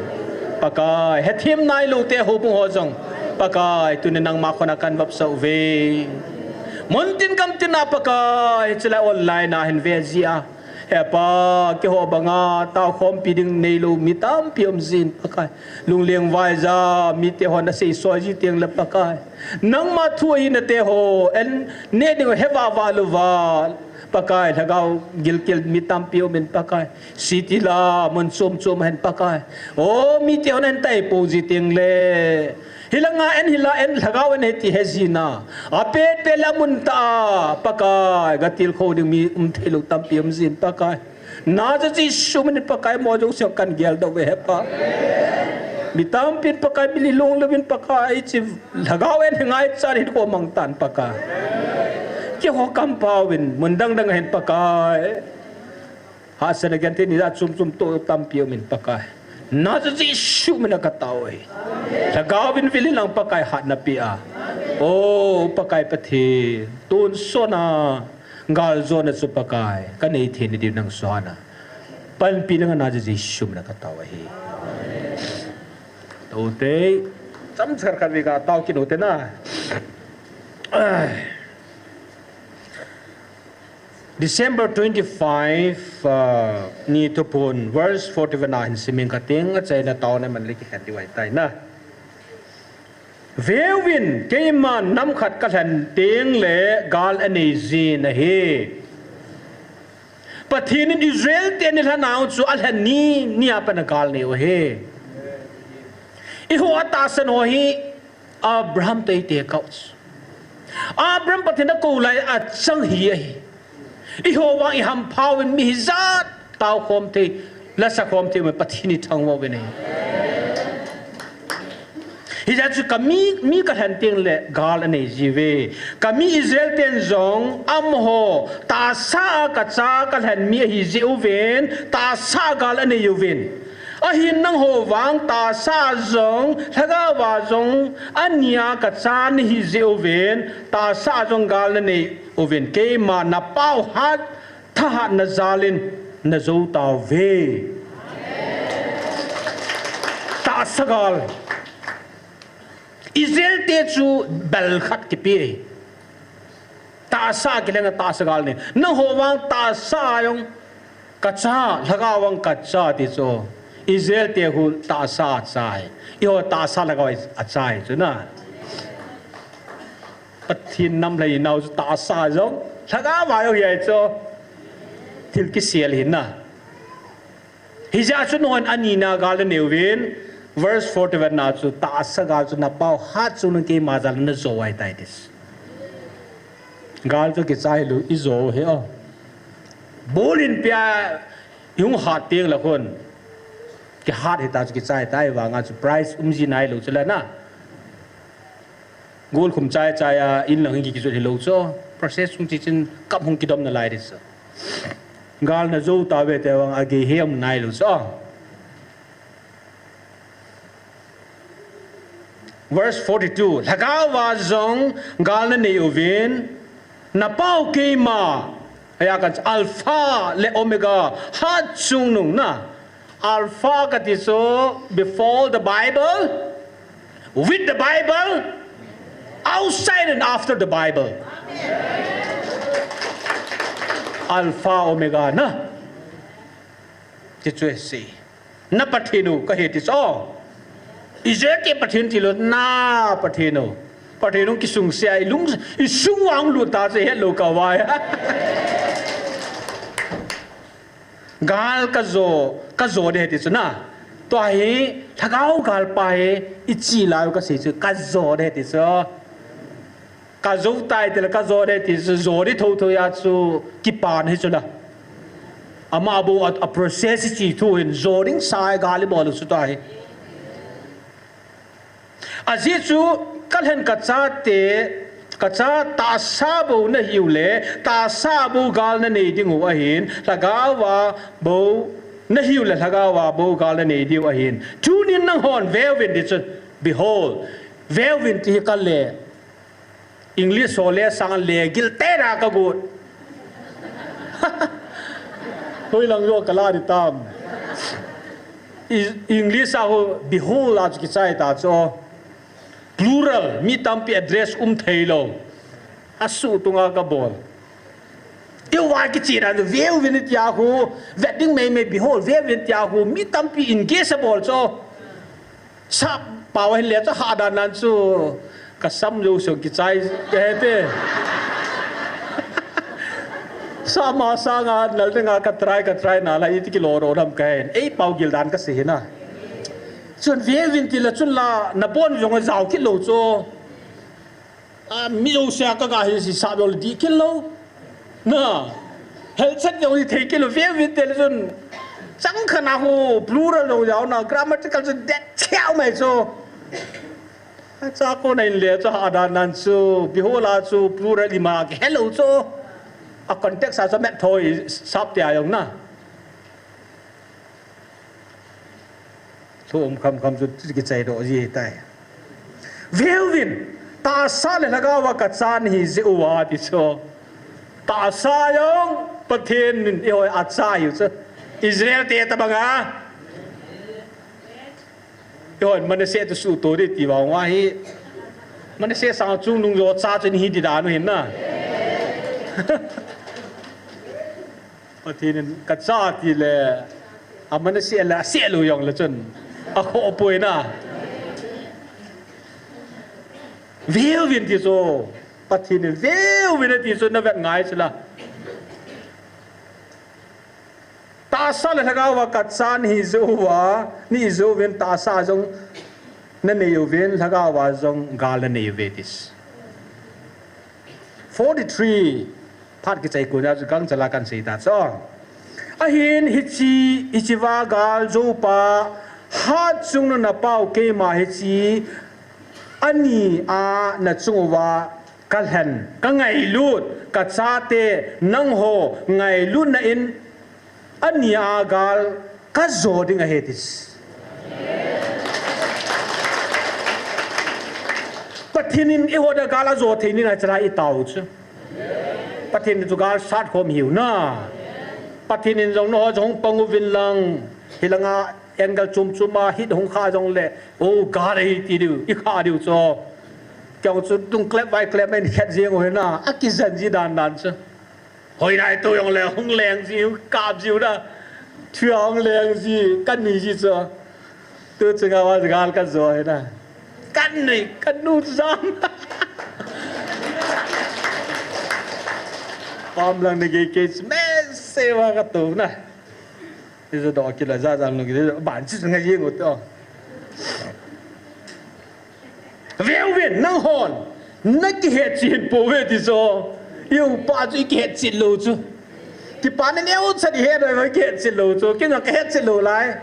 pakai hethim nai lu te hopung hojong pakai tunenang makonakan bapsau ve montin kam tina pakai chela online na hin vezia hepa ke ho banga ta khom piding nei lu mitam piom zin pakai lung leng vai za mi te hon sei soji tiang la pakai nang ma thui na te ho en ne ding heva wa lu wa pakai thagau gilkil mitam piom men pakai city la mon som som hen pakai o mi te hon en tai po ji tiang le hilanga en hila en thagau en heti hezina apet pelamun ta pakai gatil kho ding mi thelu tam piom zin pakai na ja ji sumin pakai mo jong sio kan gel do we pa mitam pit pakai bililong lewin pakai chi thagau en ngai chari ko mangtan pakai ki ho kam pawin mundang dang hen pakai ha sana ganti ni da sum to tam piom min pakai na ja ji sumin ka tawai thagawin vililang pakai hat na pia o pakai pathi tun sona ngal zona su pakai kanei theni div nang sona pan pilang na ji shum na katawa hi to te cham char kan viga taw kin hote na December 25 ni to pon verse 41 hin siming kating chai na taw na man liki kan diwai tai na Vewin keiman nam khat ka than teng le gal ani zin he pathin in Israel ten la naw chu al han ni apa na gal ne o he I ho ata san ho hi Abraham te te kauch Abraham pathin ko lai a chang hi I ho wang I ham pawin mi zat taw khom te la sa khom te me pathini thang wa ne Hija chu kami ka hanting le gal ane jive kami Israel ten zong am ho ta sa ka cha ka han mi hi jiuven ta sa gal ane yuven ahin nang ho wang ta sa zong thaga wa zong ania ka cha ni hi jiuven ta sa zong gal ane uven ke ma na pau hat tha na zalin na zo ta ve ta sagal Israel te chu bel khat ki pi ta sa ki lenga ta sa gal ne na ho wang ta sa yong kacha laga wang kacha ti cho Israel te hu ta sa chai yo ta sa laga achai chu na pathin nam lai nau ta sa jong laga wa yo ye cho til ki sial hin na hija chu non anina gal neuwin verse 41 na chu ta sa gal chu na pau ha chu na ke ma jal na zo ai tai dis gal chu ki chai lu i zo he o bolin pia yung hat tiang la kon ki hat he ta chu ki chai tai wa nga chu price ji nai lo chela na gol khum chai chai a in lang ki chu lo cho process sung chi chin kap hung ki dom na lai dis gal na zo ta ve te wang agi hem nai lo cho verse 42 lagawa zong gal na nei ovin na pau ke ma aya kan alpha le omega hat chung nung na alpha ka ti so before the Bible, with the Bible, outside and after the Bible. Alpha omega na ti chu si na pathinu ka he ti so Israel ke pathin ti lo na pathinu ki sung sia lung I sung wang lu ta se he lo ka wa gal ka zo de ti na to hi thagau gal pa he ichi la ka se chu ka zo de ti so ka zo tai te ka zo de ti zo ri tho tho ya chu ki pan he chu la ama bo a process chi thu in zo ding sai gal bo lu chu ta hi azi chu kalhen ka cha te kacha ta sa bo na hiule ta sa bo gal na nei ding wa hin lagawa bo na hiule lagawa bo gal na nei diu a hin tunin nang hon velvin dit behold velvin ti ka le English so le sang le gil te ra ka gut hoi lang yo kala di tam English a ho behold a ki chai ta cho plural mi tampi address thailo asu tunga ka bol eu wa ki chira the veil vinit yahu wedding may behold veil vinit yahu mi tampi engageable so sa pawa le cha hada nan chu kasam lo so ki chai te sa ma sa nga nal nga ka try na la it ki lo ro ram kai ei pau gil dan ka se na chun vin ti la chun la na bon yong zau ki lo cho mi lo sha ka ga hi si sa lo di ki lo na hel chat yong ti thei ki lo vin ti la chun chang khana ho plural lo yao na grammatical chun det chao mai cho cha ko nei le cho ha da nan chu bi ho la chu plural li ma ki hello cho a context sa met thoi sap ti ayong na thum kham chu ki chai do ji tai velvin ta sa le lagawa ka chan hi je wa ti cho ta sa yong pathin oi a cha yu cho Israel te ta banga yon man se tu su to ri ti wa wa hi man se sang chung nung yo cha chen hi di da no hin na pathin ka cha ti le a man se la se lo yong la chun a kho poi na velvin ti so pathin velvin ti so na vet ngai chla ta sa le lagawa ka chan hi zuwa ni zo ven ta sa jong na ne yo ven lagawa jong gal na ne vetis 43 phat ki chai ko na gang chala kan sei ta so a hin hi chi ichiwa gal zo pa ha chung na pau ke ma hi chi ani a na chung wa kal han ka ngai lut ka cha te nang ho ngai lut na in ani a gal ka zo ding a hetis pathinin e hoda gala zo theini na chara I tau chu pathin tu gal sat khom hiu na pathinin jong no jong pangu vin lang hilanga engel chum chuma hit hong kha jong le o gar hi ti du I kha du cho kyang chu tung klep vai klep men khet jeng ho na akizan ji dan dan chu hồi nay tôi ông leng gì cạp gì đó chưa ông leng gì căn gì gì chưa tôi chưa nghe bao giờ cái rồi nè căn này căn nút giam Om lang cái mẹ xe vào cái tủ này bây giờ đó kia là ra rằng là cái bản chất ngay riêng của tôi véo viên năng hồn nãy cái hệ chuyện bố về thì sao yêu ba chú cái hệ chuyện lâu chú cái bạn này yêu sao thì hệ rồi với cái hệ chuyện lâu chú cái nào cái hệ chuyện lâu lại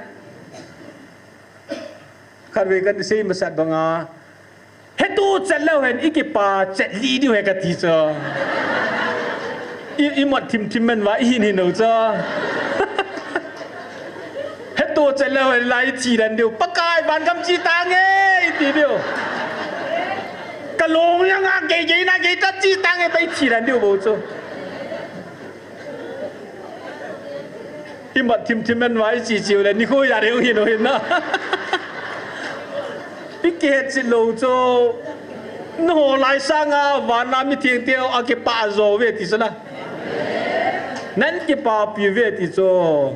khăn về cái gì mà sát bằng à hết tu chuyện lâu hết cái ba chuyện lý điều hết cái gì sao ý một thím mình và ý này đâu cho hết tu chuyện lâu hết lại chỉ là điều bắt cái bạn cầm chỉ ta nghe thì điều cái lồng yang à cái na cái ta chỉ ta nghe bị chỉ là điều vô cho ý một thím mình và chỉ chịu là你可以呀điều hiện rồi na cái chuyện lâu cho nó lại sang à và nam mi thiêng tiêu à cái ba rồi về thì sao na nên cái ba biểu về thì sao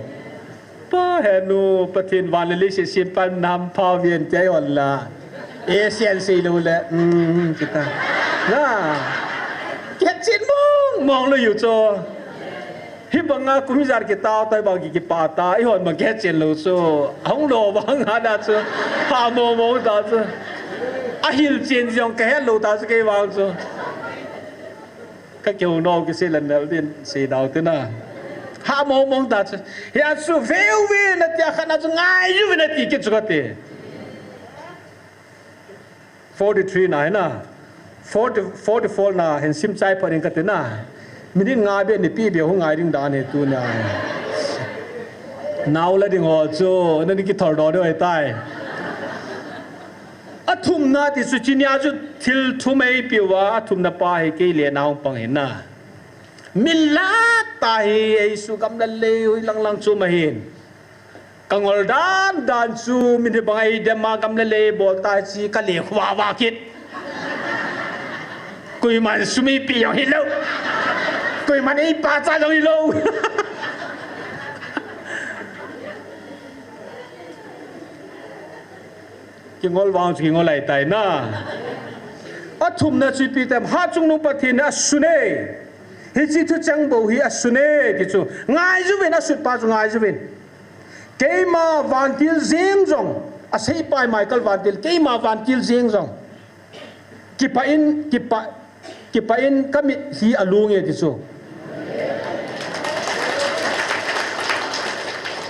ba hẹn nuประเทศวันเลยเสียปันนำพาเวียนใจอ่อนละAsianสิรู้แหละkita nah เก็บชิ้นมองเลยอยู่จ้ะฮิบังอาคุมิจาร์กิตาแต่บางกีปาตาไอ้หอนมาเก็บชิ้นรู้จ้ะห้องโลบางหาได้จ้ะหาโมได้จ้ะอาหิลชิ้นยังแค่รู้ได้สักกี่วันจ้ะก็เกี่ยวนอกก็เสียแล้วเนี่ยเป็นสีดาวตัวน่ะหาโมได้จ้ะเฮียสุเฟลวินนั่นที่ขนาดจะง่ายอยู่นั่นที่คิดสุดที่43นะนะ44นะเห็นซิมใจพอดีกันนะมินิงาเบียนี่พี่เบียวหงายดิ้งดานเนี่ยตัวเนี่ยนาวแล้วดิ้งหัวโจนั่นนี่คิดถอดดอด้วยตายอาทุ่มนาที่สุจินยาจุทิลทุ่มไอ้ปีว่าอาทุ่มนาป้าให้เกลี่ยนาวปังเห็นนะมิลลาตายไอ้สุกำลังเลวลังๆจูมาเห็นกังวลด้านซูมินบางไอเดมากำลังเลบอลตายซีกะเลขวาคิดกุยมันสุมีปีอย่างฮิโลกุยมันไอปาจ้าอย่างฮิโลกิงอลวางกิงอลไหลตายน่ะอัทุมน่ะชีปีแต่หาจุงนุปฏิน่ะสุเน่ฮิจิทุจังโบฮีอัสุเน่กิจูง่ายจุวินอัสุดปาจุง่ายจุวินKeima vantil zeng zong, asai pai Michael vantil keima vantil zeng zong. Kipain kami hi alunge tisu.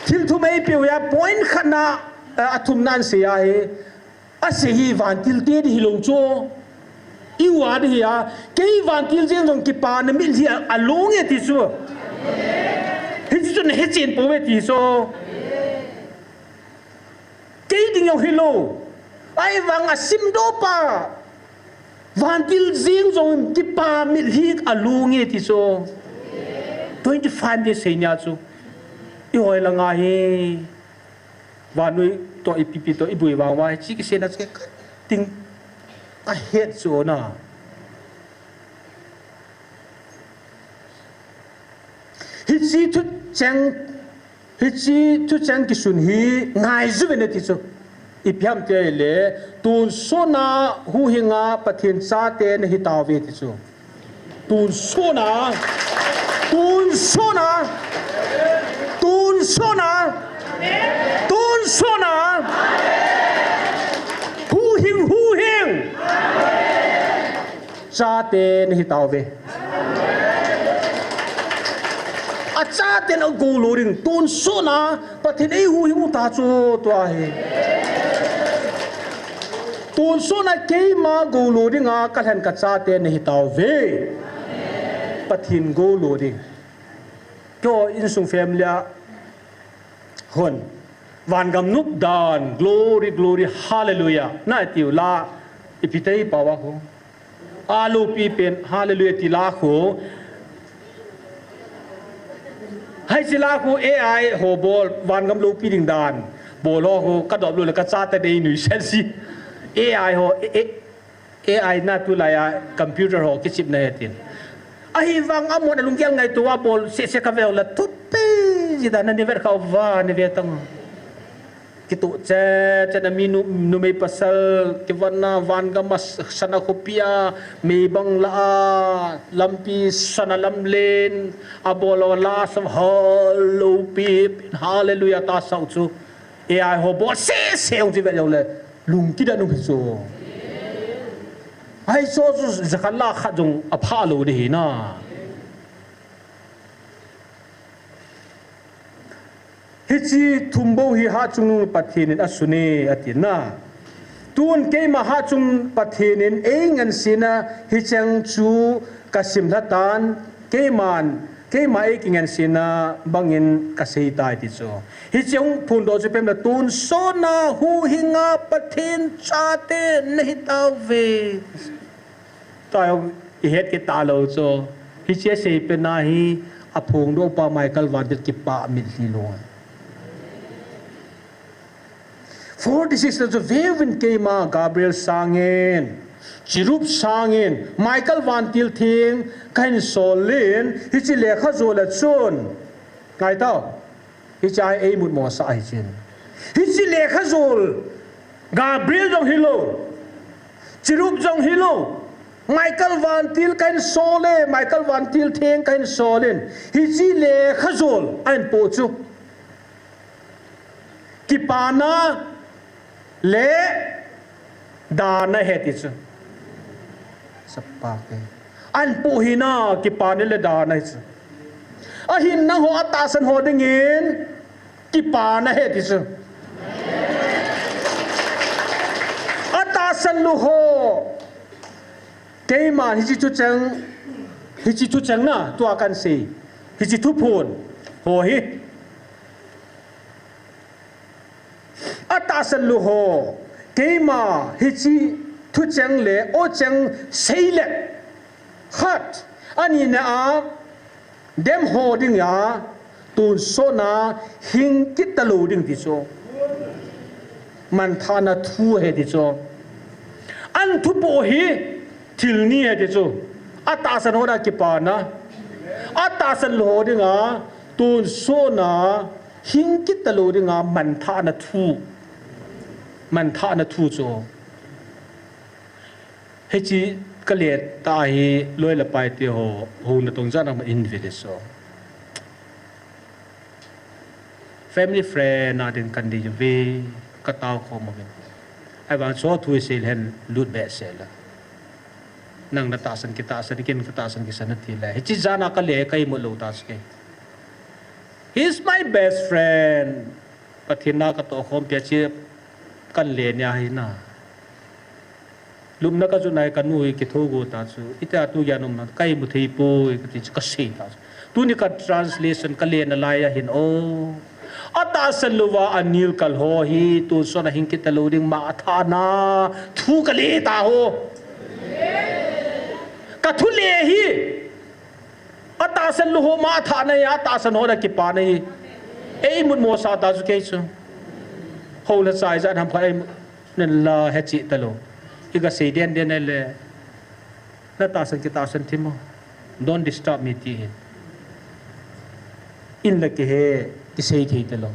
Til tu mai piu ya point khana atum nan se ya he, asai hi vantil te di hilong cho. Iwa di ya, kei vantil zeng zong kipan mi hi alunge tisu. Hisu ne hechin powe tisu. Cái tiếng nhau hello ai vang à sim đô pa vantil riêng rồi cái pa mít hít à lu nghe thì so 25 days hay nhá chú yêu hỏi là ngay và nuôi tội pipi tội bùi vào vai chỉ cái xe nó cái tiếng à hết số nè hít gì chút chẳng hít chi tu chang ki sun hi ngai zu ve ne ti so ipyam te le tun sona hu hinga pathin cha te ne hi taw ve ti so tun sona hu hing cha te ne hi taw ve cha tên ông cô lô đình tôn số na bắt thiên ấy hui mu ta cho toa he tôn số na cái mà cô lô đình à các hành các cha tên này tao về bắt thiên cô lô đình cho in sung family hồn van gam nup dan glory hallelujah na tiêu la ipitei bawa ko alu pi pen hallelujah ti la koให้ศิลาคู AI โหบอลวันกำลูปีดิ่งดานโบล้อคูกระดอบลูแล้วก็ซาแต่เดย์หนุ่ยเชนซี AI โห AI น่าตุลายคอมพิวเตอร์โหกิจิบในเหตุ ahi wang amon alungkial ngai tua bol se kavel la tupe jida na never ka va ne vetang kitu ce na minu nu me pasal kiwana van ga mas sana kopia me bang la lampi sana lamlen abolo la sam hallo pip hallelujah ta sau chu ai ho bo se ong ji ve le lung ki da nu so ai so zu zakalla kha jong apha lo de na hichi thumbo hi ha chung pathin asune atina tun ke ma ha chung pathin engan sina hichang chu kasim latan ke ma ekingan sina bangin kasei tai ti cho hichang phun do chu pem la tun sona hu hinga pathin chate nahi tawe tayo ihet ke talo cho hiche se pe na hi aphong do pa Michael Wandet ki pa mil hi lo 46 of Vevin Kema, Gabriel Sangin, Chirup Sangin, Michael Van Tilting, Kain Solin, Hichileka Zolatsun, Kaito, Hichai Amut Mosa Ijin, Hichileka Zol, Gabriel Jong Hilo, Chirup Jong Hilo, Michael Van Til Kain Sole, Michael Van Tilting Kain Solin, Hichileka Zol, Ein Pochu, Kipana. Le dana heti chu sappa ke an puhina ki pane le dana chu ahin na ho atasan ho dingin ki pana heti chu atasan lu ho keiman hichi chu chang na tu akan se hichi tu phun ho hi atasan lu ho keima hichi thu chang le o chang seile khat ani na a dem ho ding ya tun sona hing kitalu ding ti so man thana thu he ti so an thu po hi thil ni he ti so atasan ho da ki pa na atasan lu ho ding a tun sona hing kitalu ding a man thana thu man thả na thu cho hết chi cái liệt tai lôi là bài tiêu hồ na tông ra nam invite so family friend na din kan di ve ka tao ko mo men ai van so thu se hen lut be se la nang na ta san kita san kin ta san ki san ti la hết chi jana ka le kai mo lo ta ske he's my best friend pathina ka to khom pya chi kan le nya hi na lum na ka ju nai kan nu ki tho go ta chu ita tu ya nom na kai mu thei po ki ka se ta tu ni ka translation ka le na la ya hin o ata saluwa anil kal ho hi tu so na hin ki talu ding ma tha na thu ka le ta ho ka thu le hi ata salu ho ma tha na ya ta san ho da ki pa nei ei mun mo sa ta ju ke chu hầu là sai ra làm phải nên là hết chị ta luôn, cái cái xây đen đen này là nó ta sang kita sang thêm don't disturb me thì in là cái xây thì ta luôn,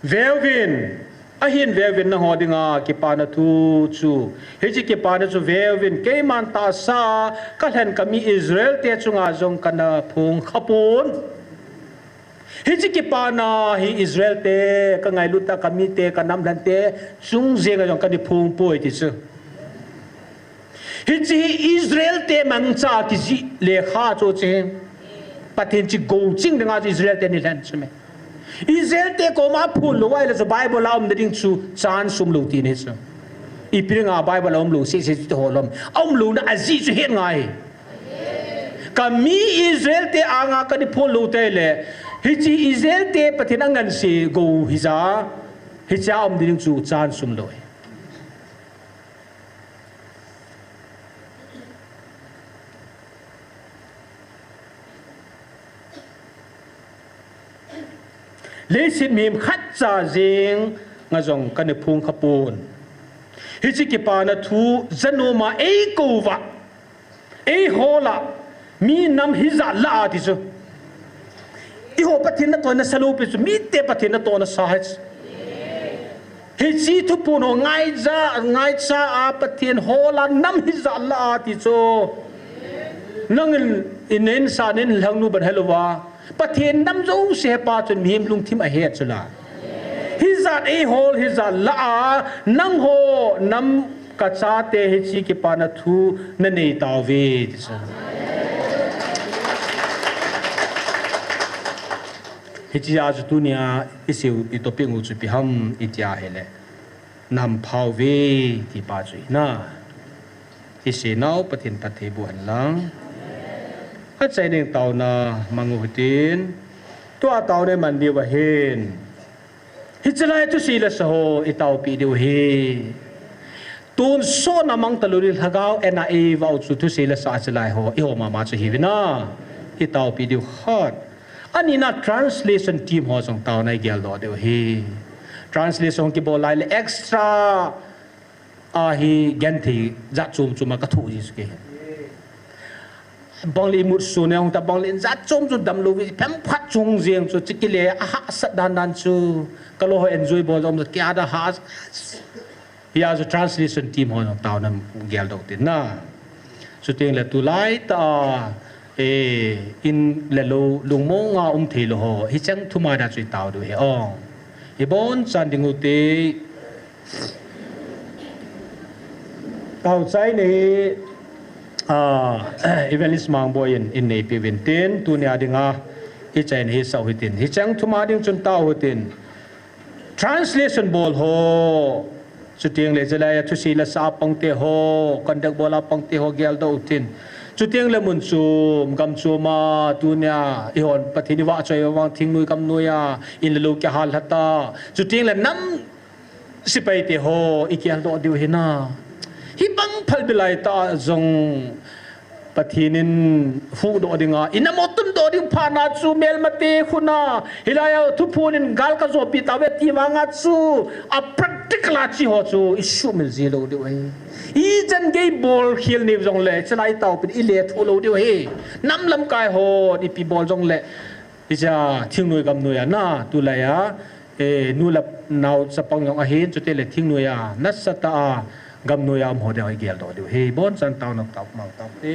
Velvin ahin Velvin na ho dinga ki pa na thu chu he chi ki pa na chu Velvin ke man ta sa ka hen kami Israel te chunga jong kana phung khapun hichi ki pa na hi Israel te ka ngai luta kami te ka nam dan te chung zenga jong ka ni phung poi ti chu hichi Israel te mang cha ki ji le kha cho che pathin chi go ching nga Israel te ni lan chme Israel te ko ma phun lo wai la so Bible am de ding chu chan sum lo ti ne chu I piringa Bible am lo se to holom am lo na azi chu het ngai kami Israel te anga ka ni phun lo te le hichi Israel te pathin angan se go hiza hicha am ding chu chan sum loi lấy xin mìm khát trà riêng ngà dòng cái này phung khapun hi chi ki pa na thu zanoma e ko wa e hola mi nam hi za la ti chu I ho pathin na to na salu pe chu mi te pathin na to na sa ha hi chi thu pu no ngai cha a pathin hola nam hi za la ti chu nang inen sa nen lang nu ban helwa pathin nam zo se pa chun mi him lung thim a he chula hizat e hol hizat la nang ho nam ka cha te hi chi ki pa na thu na nei taw ve hi chi a tu nia isiu I to pe ngu chu pi ham itia hele nam phau ve ti pa chu na hi se nau pathin ta the bu han lang ha chai ning taw na mangu hitin to a taw ne man di wa hen hi chalai tu sila sa ho itaw pi diu he tun so na mang taluril hagaw ena e wa chu tu sila sa chalai ho I ho ma ma chu hi na itaw pi diu hot ani na translation team ho jong taw nai gel do diu he translation ki bo lai le extra a hi gen thi za chum chuma ka thu ji ke bangli mut su ne ong ta bangli za chum chu dam lu vi phem phat chung jiang chu chikile a ha sa dan chu kalau ho enjoy bol om the kya da has ya the translation team ho taw nam gel do tin na so teng le tu lai ta in le lo lung mo nga the lo ho hi chang thuma da chui taw do he ong hi bon chan ding u te taw chai ne evangelist mang boy in nei pi vin ten tu ne adinga hi chain hi sau hi tin hi chang thuma ding chun taw ho tin translation bol ho chutiang le jalaya thu si la sa pang te ho kandak bola pang te ho gel do tin chutiang le mun chu gam chu ma tu nya I hon pathini wa choi wang thing nui kam nuya in lu kya hal hata chutiang le nam sipai te ho ikyal do diu hina hi bang phal bilai ta zong pathinin fu do dinga inamotum do ding phana chu mel mate khuna hilaya thu phunin gal ka zo pi tawe ti wanga chu a practical chi ho chu issue mil ji lo de wei I jan gei bol khil ni jong le chlai taw pin I le thu lo de he nam lam kai ho ni pi bol jong le I ja thing noi gam noi na tu la ya nu la naw sapang yong a hin chu te le thing noi ya nat sa ta gam noi am ho de gel do de he bon san taw nak taw mang taw te